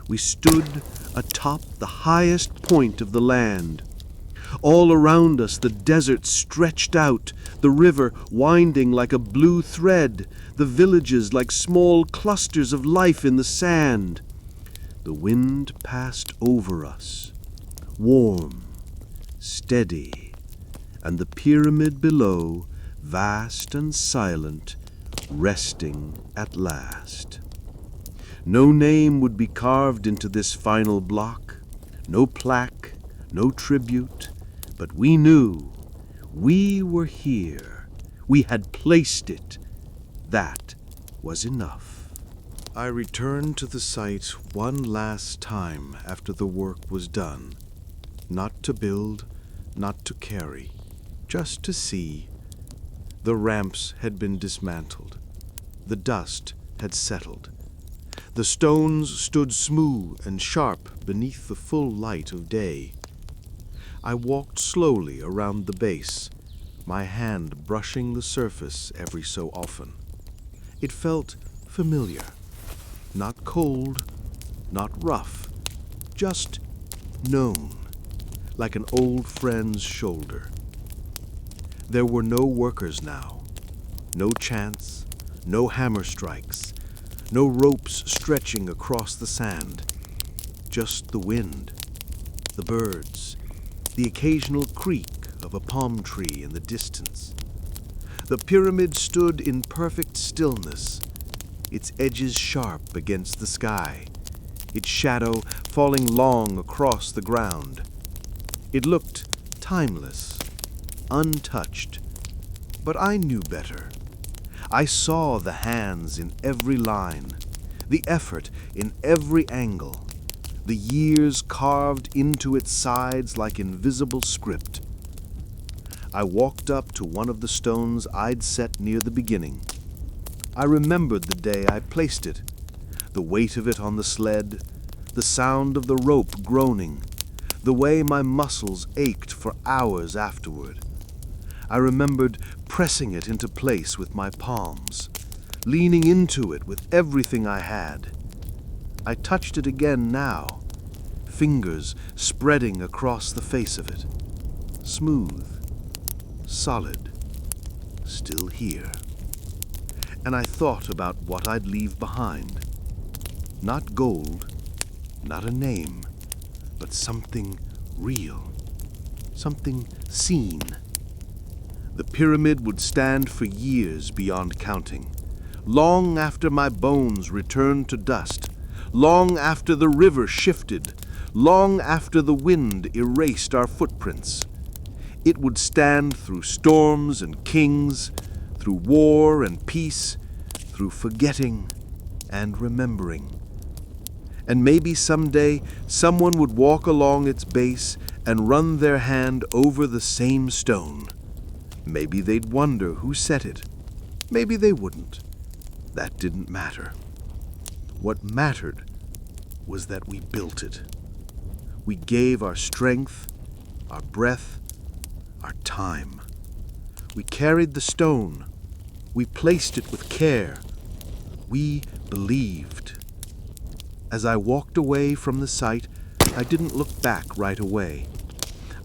We stood atop the highest point of the land. All around us the desert stretched out, the river winding like a blue thread, the villages like small clusters of life in the sand. The wind passed over us, warm, steady, and the pyramid below, vast and silent, resting at last. No name would be carved into this final block, no plaque, no tribute, but we knew we were here. We had placed it. That was enough. I returned to the site one last time after the work was done. Not to build, not to carry, just to see. The ramps had been dismantled. The dust had settled. The stones stood smooth and sharp beneath the full light of day. I walked slowly around the base, my hand brushing the surface every so often. It felt familiar, not cold, not rough, just known, like an old friend's shoulder. There were no workers now, no chants, no hammer strikes, no ropes stretching across the sand, just the wind, the birds, the occasional creak of a palm tree in the distance. The pyramid stood in perfect stillness, its edges sharp against the sky, its shadow falling long across the ground. It looked timeless, untouched, but I knew better. I saw the hands in every line, the effort in every angle, the years carved into its sides like invisible script. I walked up to one of the stones I'd set near the beginning. I remembered the day I placed it, the weight of it on the sled, the sound of the rope groaning, the way my muscles ached for hours afterward. I remembered pressing it into place with my palms, leaning into it with everything I had. I touched it again now, fingers spreading across the face of it. Smooth, solid, still here. And I thought about what I'd leave behind. Not gold, not a name, but something real, something seen. The pyramid would stand for years beyond counting, long after my bones returned to dust, long after the river shifted, long after the wind erased our footprints. It would stand through storms and kings, through war and peace, through forgetting and remembering. And maybe someday someone would walk along its base and run their hand over the same stone. Maybe they'd wonder who set it. Maybe they wouldn't. That didn't matter. What mattered was that we built it. We gave our strength, our breath, our time. We carried the stone. We placed it with care. We believed. As I walked away from the site, I didn't look back right away.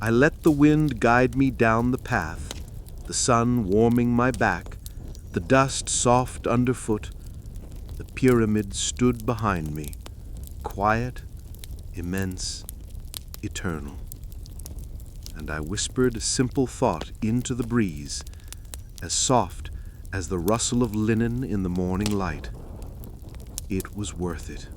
I let the wind guide me down the path, the sun warming my back, the dust soft underfoot. The pyramid stood behind me, quiet, immense, eternal. And I whispered a simple thought into the breeze, as soft as the rustle of linen in the morning light. It was worth it.